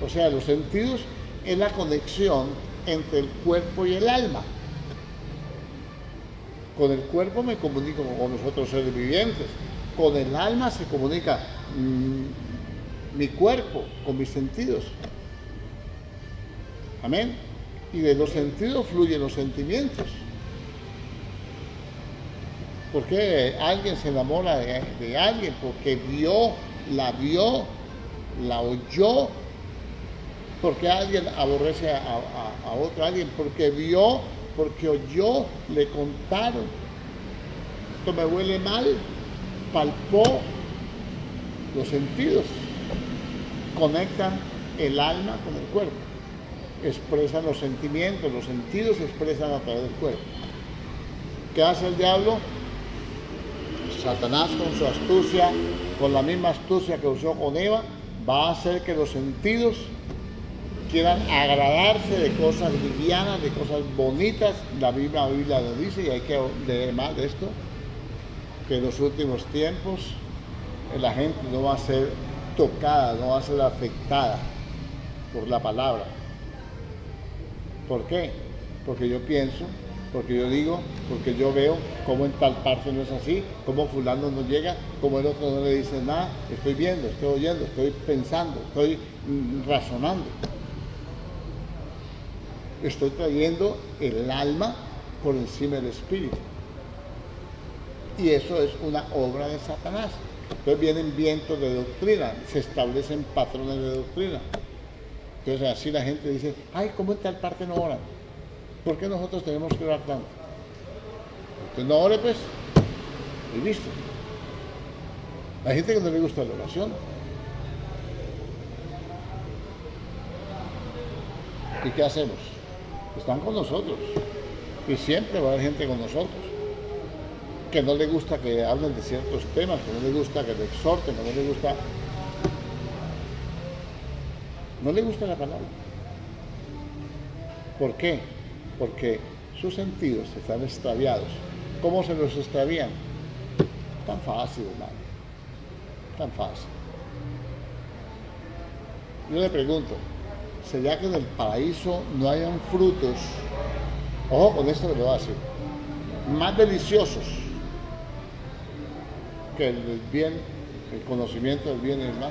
O sea, los sentidos es la conexión entre el cuerpo y el alma. Con el cuerpo me comunico con los otros seres vivientes. Con el alma se comunica mi cuerpo con mis sentidos. Amén. Y de los sentidos fluyen los sentimientos. ¿Por qué alguien se enamora de alguien? Porque vio, la oyó. Porque alguien aborrece a otro alguien, porque vio, porque oyó, le contaron. Esto me huele mal, palpó. Los sentidos conectan el alma con el cuerpo, expresan los sentimientos, los sentidos se expresan a través del cuerpo. ¿Qué hace el diablo? Satanás con su astucia, con la misma astucia que usó con Eva, va a hacer que los sentidos quieran agradarse de cosas livianas, de cosas bonitas. La Biblia lo dice, y hay que leer más de esto, que en los últimos tiempos la gente no va a ser tocada, no va a ser afectada por la palabra. ¿Por qué? Porque yo pienso, porque yo digo, porque yo veo cómo en tal parte no es así, cómo fulano no llega, cómo el otro no le dice nada. Estoy viendo, estoy oyendo, estoy pensando, estoy razonando. Estoy trayendo el alma por encima del espíritu. Y eso es una obra de Satanás. Entonces vienen vientos de doctrina, se establecen patrones de doctrina. Entonces así la gente dice, ay, ¿cómo en tal parte no oran? ¿Por qué nosotros tenemos que orar tanto? Entonces no ore pues, y listo. Hay gente que no le gusta la oración. ¿Y qué hacemos? Están con nosotros. Y siempre va a haber gente con nosotros que no le gusta que hablen de ciertos temas, que no le gusta que le exhorten, que no le gusta la palabra. ¿Por qué? Porque sus sentidos están extraviados. ¿Cómo se los extravían? Tan fácil, hermano. Tan fácil. Yo le pregunto, ¿sería que en el paraíso no hayan frutos? Ojo con esto que le voy a decir. Más deliciosos que el bien, el conocimiento del bien y del mal.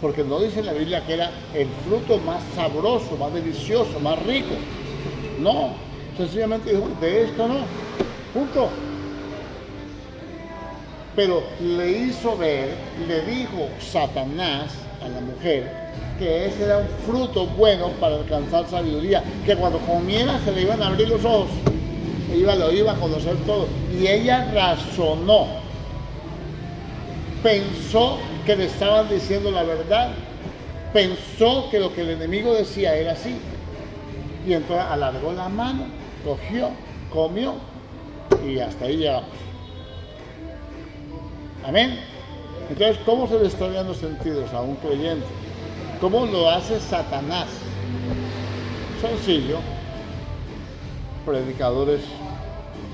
Porque no dice en la Biblia que era el fruto más sabroso, más delicioso, más rico. No, sencillamente dijo, de esto no. Punto. Pero le hizo ver, le dijo Satanás a la mujer que ese era un fruto bueno para alcanzar sabiduría, que cuando comiera se le iban a abrir los ojos, lo iba a conocer todo. Y ella razonó, pensó que le estaban diciendo la verdad, pensó que lo que el enemigo decía era así, y entonces alargó la mano, cogió, comió, y hasta ahí llegamos. Amén. Entonces, ¿cómo se le extravían los sentidos a un creyente? ¿Cómo lo hace Satanás? Sencillo. Predicadores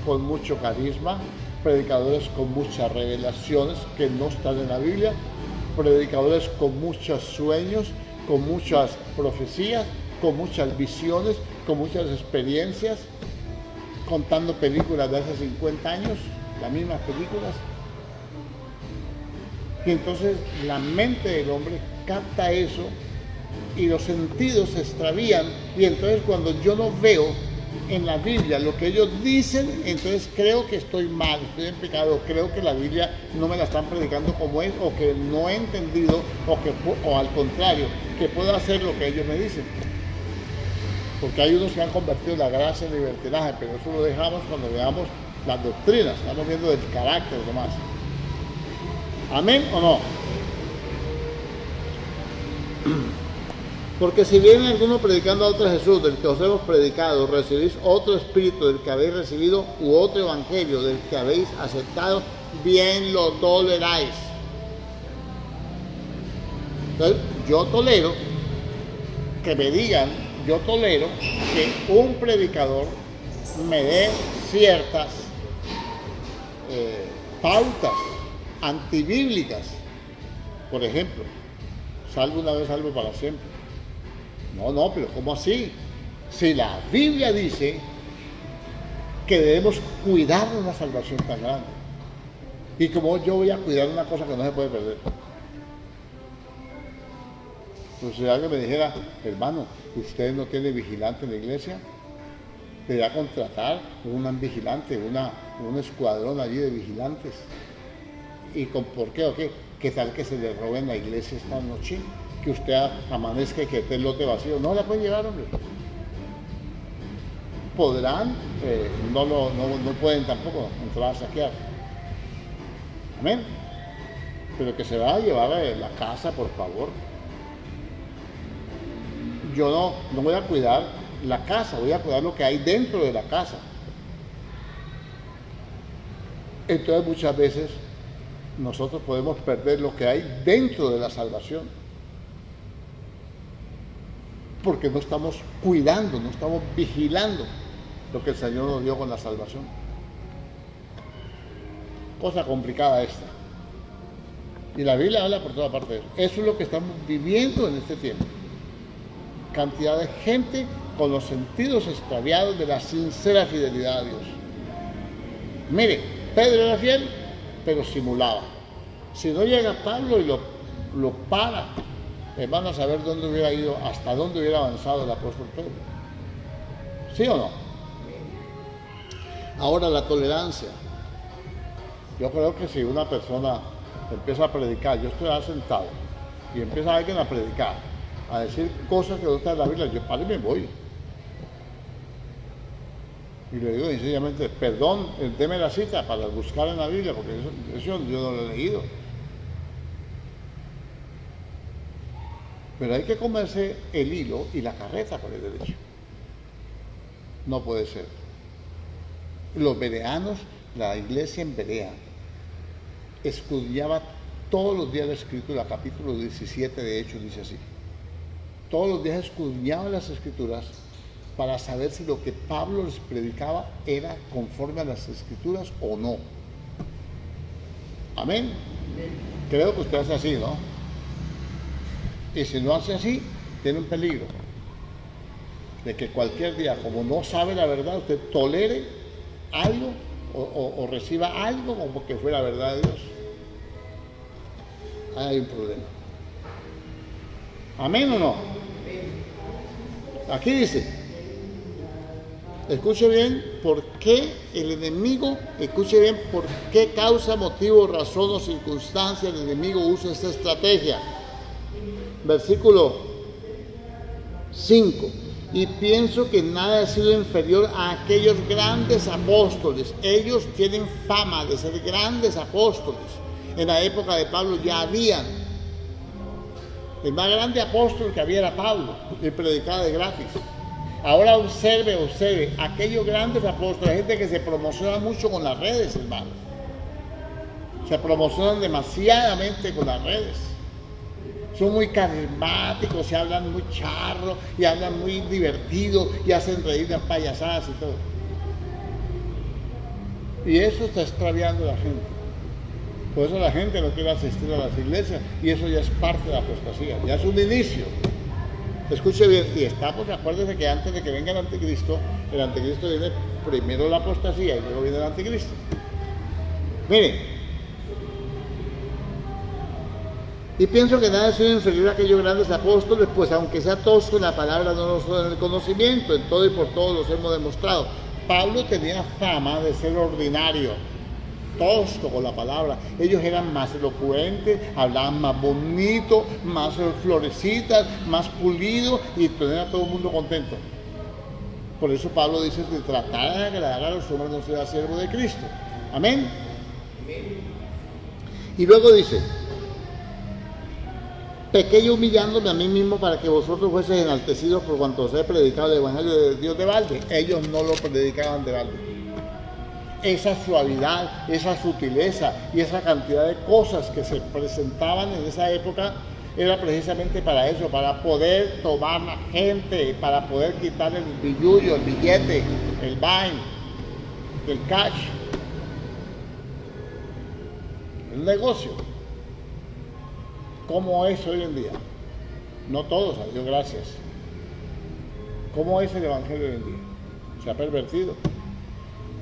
con mucho carisma, predicadores con muchas revelaciones que no están en la Biblia, predicadores con muchos sueños, con muchas profecías, con muchas visiones, con muchas experiencias, contando películas de hace 50 años, las mismas películas. Y entonces la mente del hombre capta eso y los sentidos se extravían, y entonces cuando yo no veo en la Biblia lo que ellos dicen, entonces creo que estoy mal, estoy en pecado, creo que la Biblia no me la están predicando como es, o que no he entendido, o al contrario, que puedo hacer lo que ellos me dicen. Porque hay unos que han convertido la gracia en libertinaje, pero eso lo dejamos cuando veamos las doctrinas, estamos viendo del carácter nomás. ¿Amén o no? Porque si viene alguno predicando a otro Jesús, del que os hemos predicado, recibís otro espíritu del que habéis recibido, u otro evangelio del que habéis aceptado, bien lo toleráis. Entonces, yo tolero que me digan, yo tolero que un predicador me dé ciertas pautas antibíblicas. Por ejemplo, salvo una vez, salvo para siempre. No, pero ¿cómo así? Si la Biblia dice que debemos cuidar una salvación tan grande, y como yo voy a cuidar una cosa que no se puede perder. Pues si alguien me dijera, hermano, ¿usted no tiene vigilante en la iglesia? Debería contratar un vigilante, un escuadrón allí de vigilantes. ¿Y por qué o qué? ¿Qué tal que se le roben la iglesia esta noche? Que usted amanezca y que esté el lote vacío. No la pueden llevar, hombre. Podrán, no pueden tampoco entrar a saquear. Amén. Pero que se va a llevar a la casa, por favor. Yo no voy a cuidar la casa, voy a cuidar lo que hay dentro de la casa. Entonces muchas veces nosotros podemos perder lo que hay dentro de la salvación, porque no estamos cuidando, no estamos vigilando lo que el Señor nos dio con la salvación. Cosa complicada esta. Y la Biblia habla por toda parte de eso. Eso es lo que estamos viviendo en este tiempo. Cantidad de gente con los sentidos extraviados de la sincera fidelidad a Dios. Mire, Pedro era fiel, pero simulaba. Si no llega Pablo y lo para, van a saber dónde hubiera ido, hasta dónde hubiera avanzado el apóstol Pedro. ¿Sí o no? Ahora, la tolerancia. Yo creo que si una persona empieza a predicar, yo estoy sentado y empieza alguien a predicar, a decir cosas que no están en la Biblia, yo paro y me voy. Y le digo sencillamente, perdón, deme la cita para buscar en la Biblia, porque eso yo no lo he leído. Pero hay que comerse el hilo y la carreta por el derecho. No puede ser. Los bereanos, la iglesia en Berea, escudriñaba todos los días la Escritura, capítulo 17 de Hechos dice así. Todos los días escudriñaban las Escrituras para saber si lo que Pablo les predicaba era conforme a las Escrituras o no. Amén. Creo que usted hace así, ¿no? Y si no hace así, tiene un peligro de que cualquier día, como no sabe la verdad, usted tolere algo o reciba algo como que fuera la verdad de Dios. Ahí hay un problema. ¿Amén o no? Aquí dice, escuche bien por qué el enemigo, escuche bien por qué causa, motivo, razón o circunstancia el enemigo usa esta estrategia. Versículo 5. Y pienso que nada ha sido inferior a aquellos grandes apóstoles. Ellos tienen fama de ser grandes apóstoles. En la época de Pablo ya habían. El más grande apóstol que había era Pablo, y predicaba de gratis. Ahora observe, aquellos grandes apóstoles, gente que se promociona mucho con las redes, hermano. Se promocionan demasiadamente con las redes. Son muy carismáticos, se hablan muy charro, y hablan muy divertido, y hacen reír de payasadas y todo. Y eso está extraviando a la gente. Por eso la gente no quiere asistir a las iglesias, y eso ya es parte de la apostasía, ya es un inicio. Escuche bien, y estamos, acuérdense que antes de que venga el anticristo viene primero la apostasía y luego viene el anticristo. Miren, Y pienso que nada ha sido inferior a aquellos grandes apóstoles, pues aunque sea tosco en la palabra, no nos en el conocimiento, en todo y por todos los hemos demostrado. Pablo tenía fama de ser ordinario, tosco con la palabra. Ellos eran más elocuentes, hablaban más bonito, más florecitas, más pulidos y tenían a todo el mundo contento. Por eso Pablo dice que tratar de agradar a los hombres no sea siervo de Cristo. Amén. Y luego dice: pequé yo humillándome a mí mismo para que vosotros fueseis enaltecidos por cuanto os he predicado el Evangelio de Dios de balde. Ellos no lo predicaban de balde. Esa suavidad, esa sutileza y esa cantidad de cosas que se presentaban en esa época era precisamente para eso, para poder tomar la gente, para poder quitar el billullo, el billete, el vine, el cash, el negocio. ¿Cómo es hoy en día? No todos, a Dios gracias. ¿Cómo es el Evangelio hoy en día? Se ha pervertido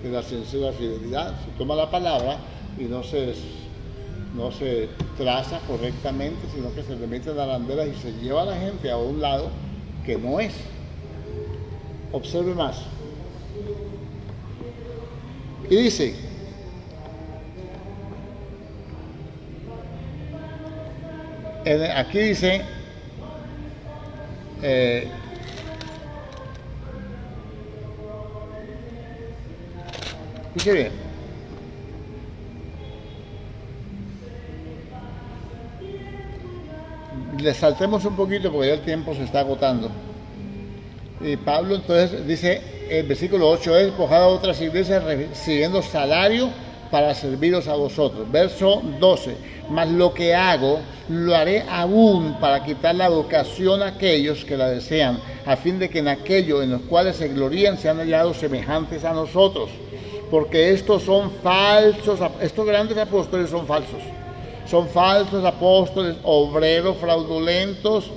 de la sincera fidelidad. Se toma la palabra y no se traza correctamente, sino que se le meten las banderas y se lleva a la gente a un lado que no es. Observe más. Y dice: aquí dice, dice bien, le saltemos un poquito porque ya el tiempo se está agotando. Y Pablo entonces dice, el versículo 8 es: despojad a otras iglesias recibiendo salario para serviros a vosotros. Verso 12: mas lo que hago, lo haré aún para quitar la vocación a aquellos que la desean, a fin de que en aquello en los cuales se glorían sean hallados semejantes a nosotros. Porque estos son falsos, estos grandes apóstoles son falsos. Son falsos apóstoles, obreros fraudulentos,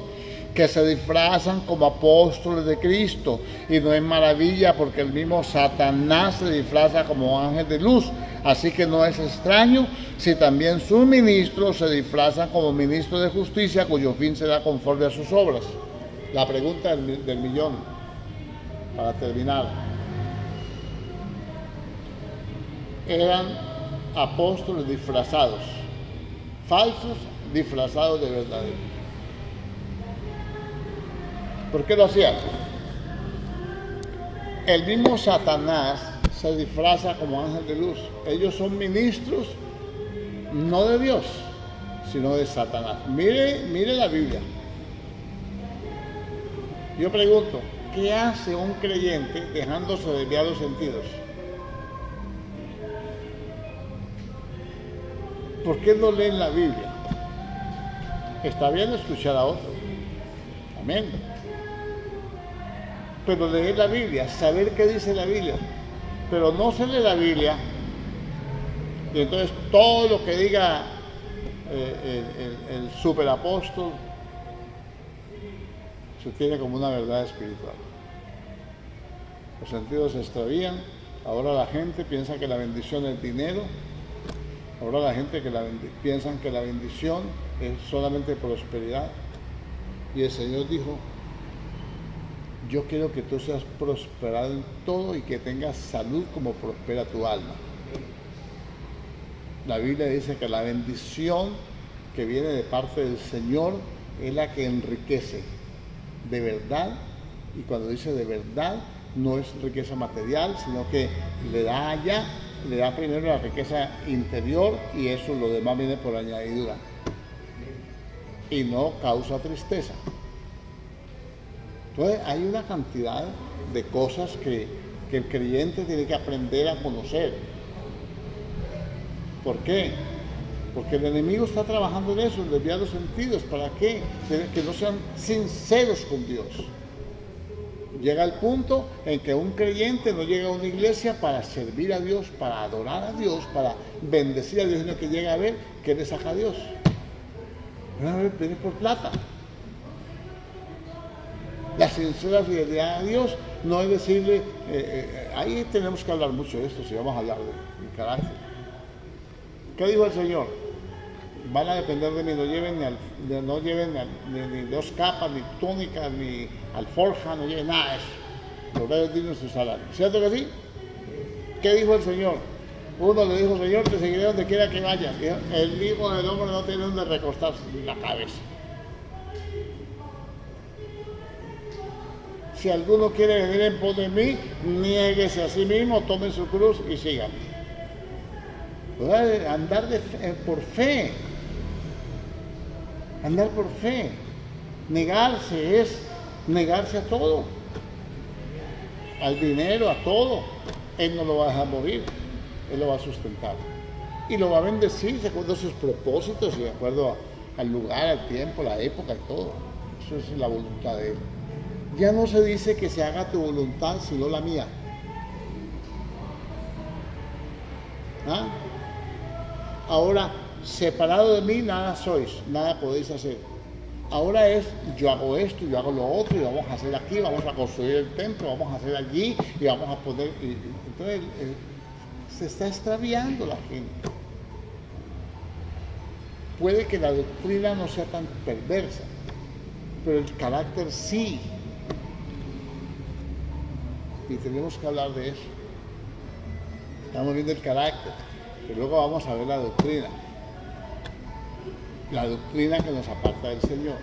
que se disfrazan como apóstoles de Cristo. Y no es maravilla, porque el mismo Satanás se disfraza como ángel de luz. Así que no es extraño si también sus ministros se disfrazan como ministros de justicia, cuyo fin será conforme a sus obras. La pregunta del millón, para terminar: eran apóstoles disfrazados, falsos disfrazados de verdaderos. ¿Por qué lo hacían? El mismo Satanás se disfraza como ángel de luz. Ellos son ministros no de Dios, sino de Satanás. Mire la Biblia. Yo pregunto, ¿qué hace un creyente dejándose desviar los sentidos? ¿Por qué no leen la Biblia? Está bien escuchar a otro. Amén. Pero leer la Biblia, saber qué dice la Biblia. Pero no se lee la Biblia y entonces todo lo que diga el superapóstol se tiene como una verdad espiritual. Los sentidos se extravían. Ahora la gente piensa que la bendición es dinero. Ahora la gente piensa que la bendición es solamente prosperidad. Y el Señor dijo: yo quiero que tú seas prosperado en todo y que tengas salud como prospera tu alma. La Biblia dice que la bendición que viene de parte del Señor es la que enriquece de verdad. Y cuando dice de verdad, no es riqueza material, sino que le da primero la riqueza interior, y eso lo demás viene por añadidura. Y no causa tristeza. Entonces hay una cantidad de cosas que el creyente tiene que aprender a conocer. ¿Por qué? Porque el enemigo está trabajando en eso, en desviar los sentidos. ¿Para qué? Que no sean sinceros con Dios. Llega el punto en que un creyente no llega a una iglesia para servir a Dios, para adorar a Dios, para bendecir a Dios, sino que llega a ver que le saca a Dios. Viene por plata. La sincera fidelidad a Dios no es decirle, ahí tenemos que hablar mucho de esto, si vamos a hablar de carácter. ¿Qué dijo el Señor? van a depender de mí, no lleven ni dos capas, ni túnicas, ni alforja, no lleven nada de eso. Los obreros dignos de su salario. ¿Cierto que sí? ¿Qué dijo el Señor? Uno le dijo, Señor, te seguiré donde quiera que vayas. El Hijo del Hombre no tiene donde recostarse la cabeza. Si alguno quiere venir en pos de mí, niéguese a sí mismo, tome su cruz y sígame. Andar por fe. Andar por fe. Negarse es negarse a todo. Al dinero, a todo. Él no lo va a dejar morir. Él lo va a sustentar. Y lo va a bendecir de acuerdo a sus propósitos y de acuerdo al lugar, al tiempo, la época y todo. Eso es la voluntad de Él. Ya no se dice que se haga tu voluntad, sino la mía. ¿Ah? Ahora, separado de mí, nada sois, nada podéis hacer. Ahora es, yo hago esto, yo hago lo otro, y vamos a hacer aquí, vamos a construir el templo, vamos a hacer allí, y vamos a poner... Entonces, se está extraviando la gente. Puede que la doctrina no sea tan perversa, pero el carácter sí. Y tenemos que hablar de eso. Estamos viendo el carácter, pero luego vamos a ver la doctrina. La doctrina que nos aparta del Señor.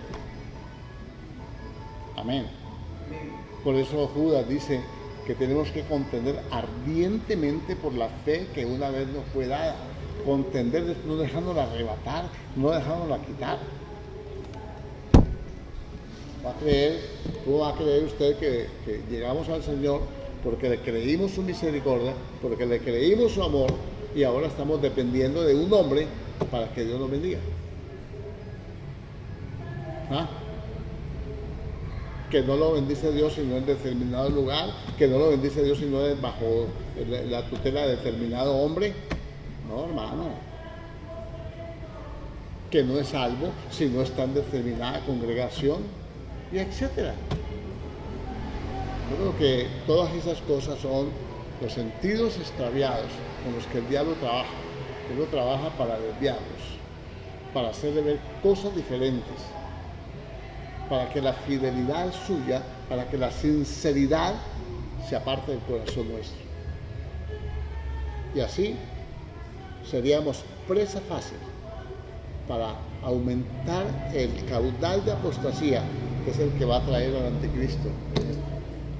Amén. Por eso Judas dice que tenemos que contender ardientemente por la fe que una vez nos fue dada. Contender, no dejándola arrebatar, no dejándola quitar. ¿Cómo va a creer usted que llegamos al Señor porque le creímos su misericordia, porque le creímos su amor y ahora estamos dependiendo de un hombre para que Dios nos bendiga? ¿Ah? Que no lo bendice Dios sino en determinado lugar, que no lo bendice Dios sino bajo la tutela de determinado hombre. No, hermano. Que no es salvo si no está en determinada congregación, y etcétera. Yo creo que todas esas cosas son los sentidos extraviados con los que el diablo trabaja. Él lo trabaja para desviarnos, para hacerle ver cosas diferentes, para que la fidelidad suya, para que la sinceridad se aparte del corazón nuestro. Y así seríamos presa fácil para aumentar el caudal de apostasía, que es el que va a traer al anticristo,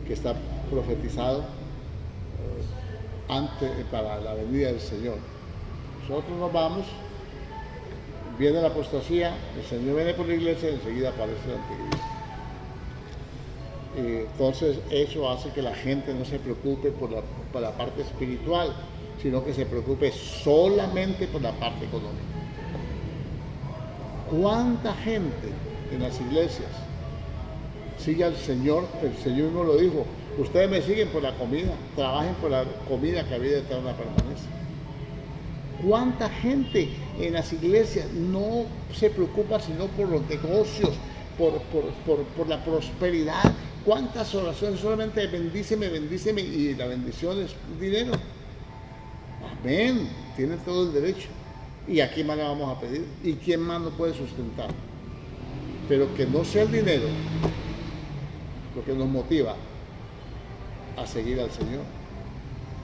que está profetizado para la venida del Señor. Nosotros nos vamos, viene la apostasía, el Señor viene por la iglesia y enseguida aparece el anticristo. Y entonces eso hace que la gente no se preocupe por la parte espiritual, sino que se preocupe solamente por la parte económica. ¿Cuánta gente en las iglesias sigue al Señor? El Señor nos lo dijo: ustedes me siguen por la comida, trabajen por la comida que había eterna permanece. ¿Cuánta gente en las iglesias no se preocupa sino por los negocios, por la prosperidad? ¿Cuántas oraciones? Solamente bendíceme, bendíceme, y la bendición es dinero. Amén, tiene todo el derecho. ¿Y a quién más le vamos a pedir? ¿Y quién más nos puede sustentar? Pero que no sea el dinero lo que nos motiva a seguir al Señor,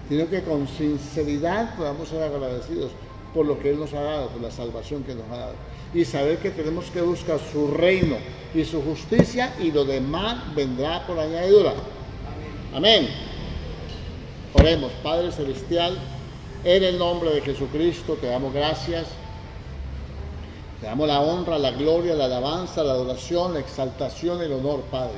sino que con sinceridad podamos ser agradecidos por lo que Él nos ha dado, por la salvación que nos ha dado, y saber que tenemos que buscar su reino y su justicia, y lo demás vendrá por añadidura. Amén. Oremos. Padre Celestial, en el nombre de Jesucristo te damos gracias, te damos la honra, la gloria, la alabanza, la adoración, la exaltación, el honor, Padre.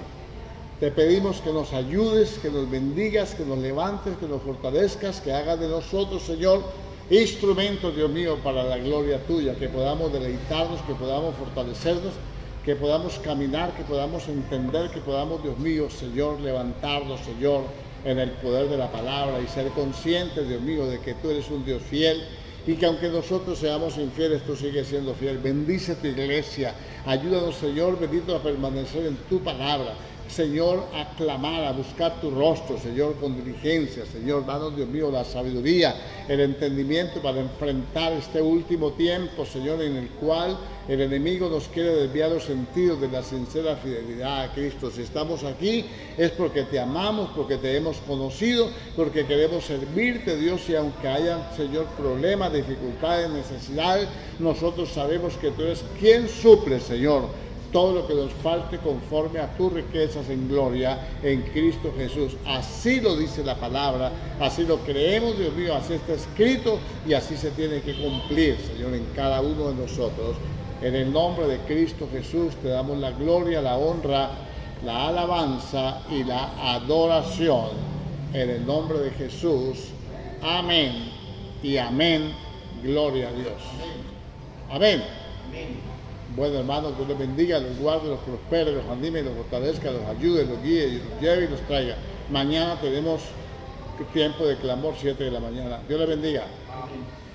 Te pedimos que nos ayudes, que nos bendigas, que nos levantes, que nos fortalezcas, que hagas de nosotros, Señor, instrumentos, Dios mío, para la gloria tuya, que podamos deleitarnos, que podamos fortalecernos, que podamos caminar, que podamos entender, que podamos, Dios mío, Señor, levantarnos, Señor, en el poder de la palabra, y ser conscientes, Dios mío, de que tú eres un Dios fiel, y que aunque nosotros seamos infieles, tú sigues siendo fiel. Bendice tu iglesia, ayúdanos, Señor bendito, a permanecer en tu palabra. Señor, a clamar, a buscar tu rostro, Señor, con diligencia. Señor, danos, Dios mío, la sabiduría, el entendimiento para enfrentar este último tiempo, Señor, en el cual el enemigo nos quiere desviar los sentidos de la sincera fidelidad a Cristo. Si estamos aquí es porque te amamos, porque te hemos conocido, porque queremos servirte, Dios, y aunque haya, Señor, problemas, dificultades, necesidades, nosotros sabemos que tú eres quien suple, Señor, todo lo que nos falte conforme a tus riquezas en gloria en Cristo Jesús. Así lo dice la palabra, así lo creemos, Dios mío, así está escrito y así se tiene que cumplir, Señor, en cada uno de nosotros. En el nombre de Cristo Jesús te damos la gloria, la honra, la alabanza y la adoración. En el nombre de Jesús. Amén y amén. Gloria a Dios. Amén. Bueno, hermanos, Dios los bendiga, los guarde, los prospere, los anime, los fortalezca, los ayude, los guíe, y los lleve y los traiga. Mañana tenemos tiempo de clamor, 7 de la mañana. Dios les bendiga. Amén.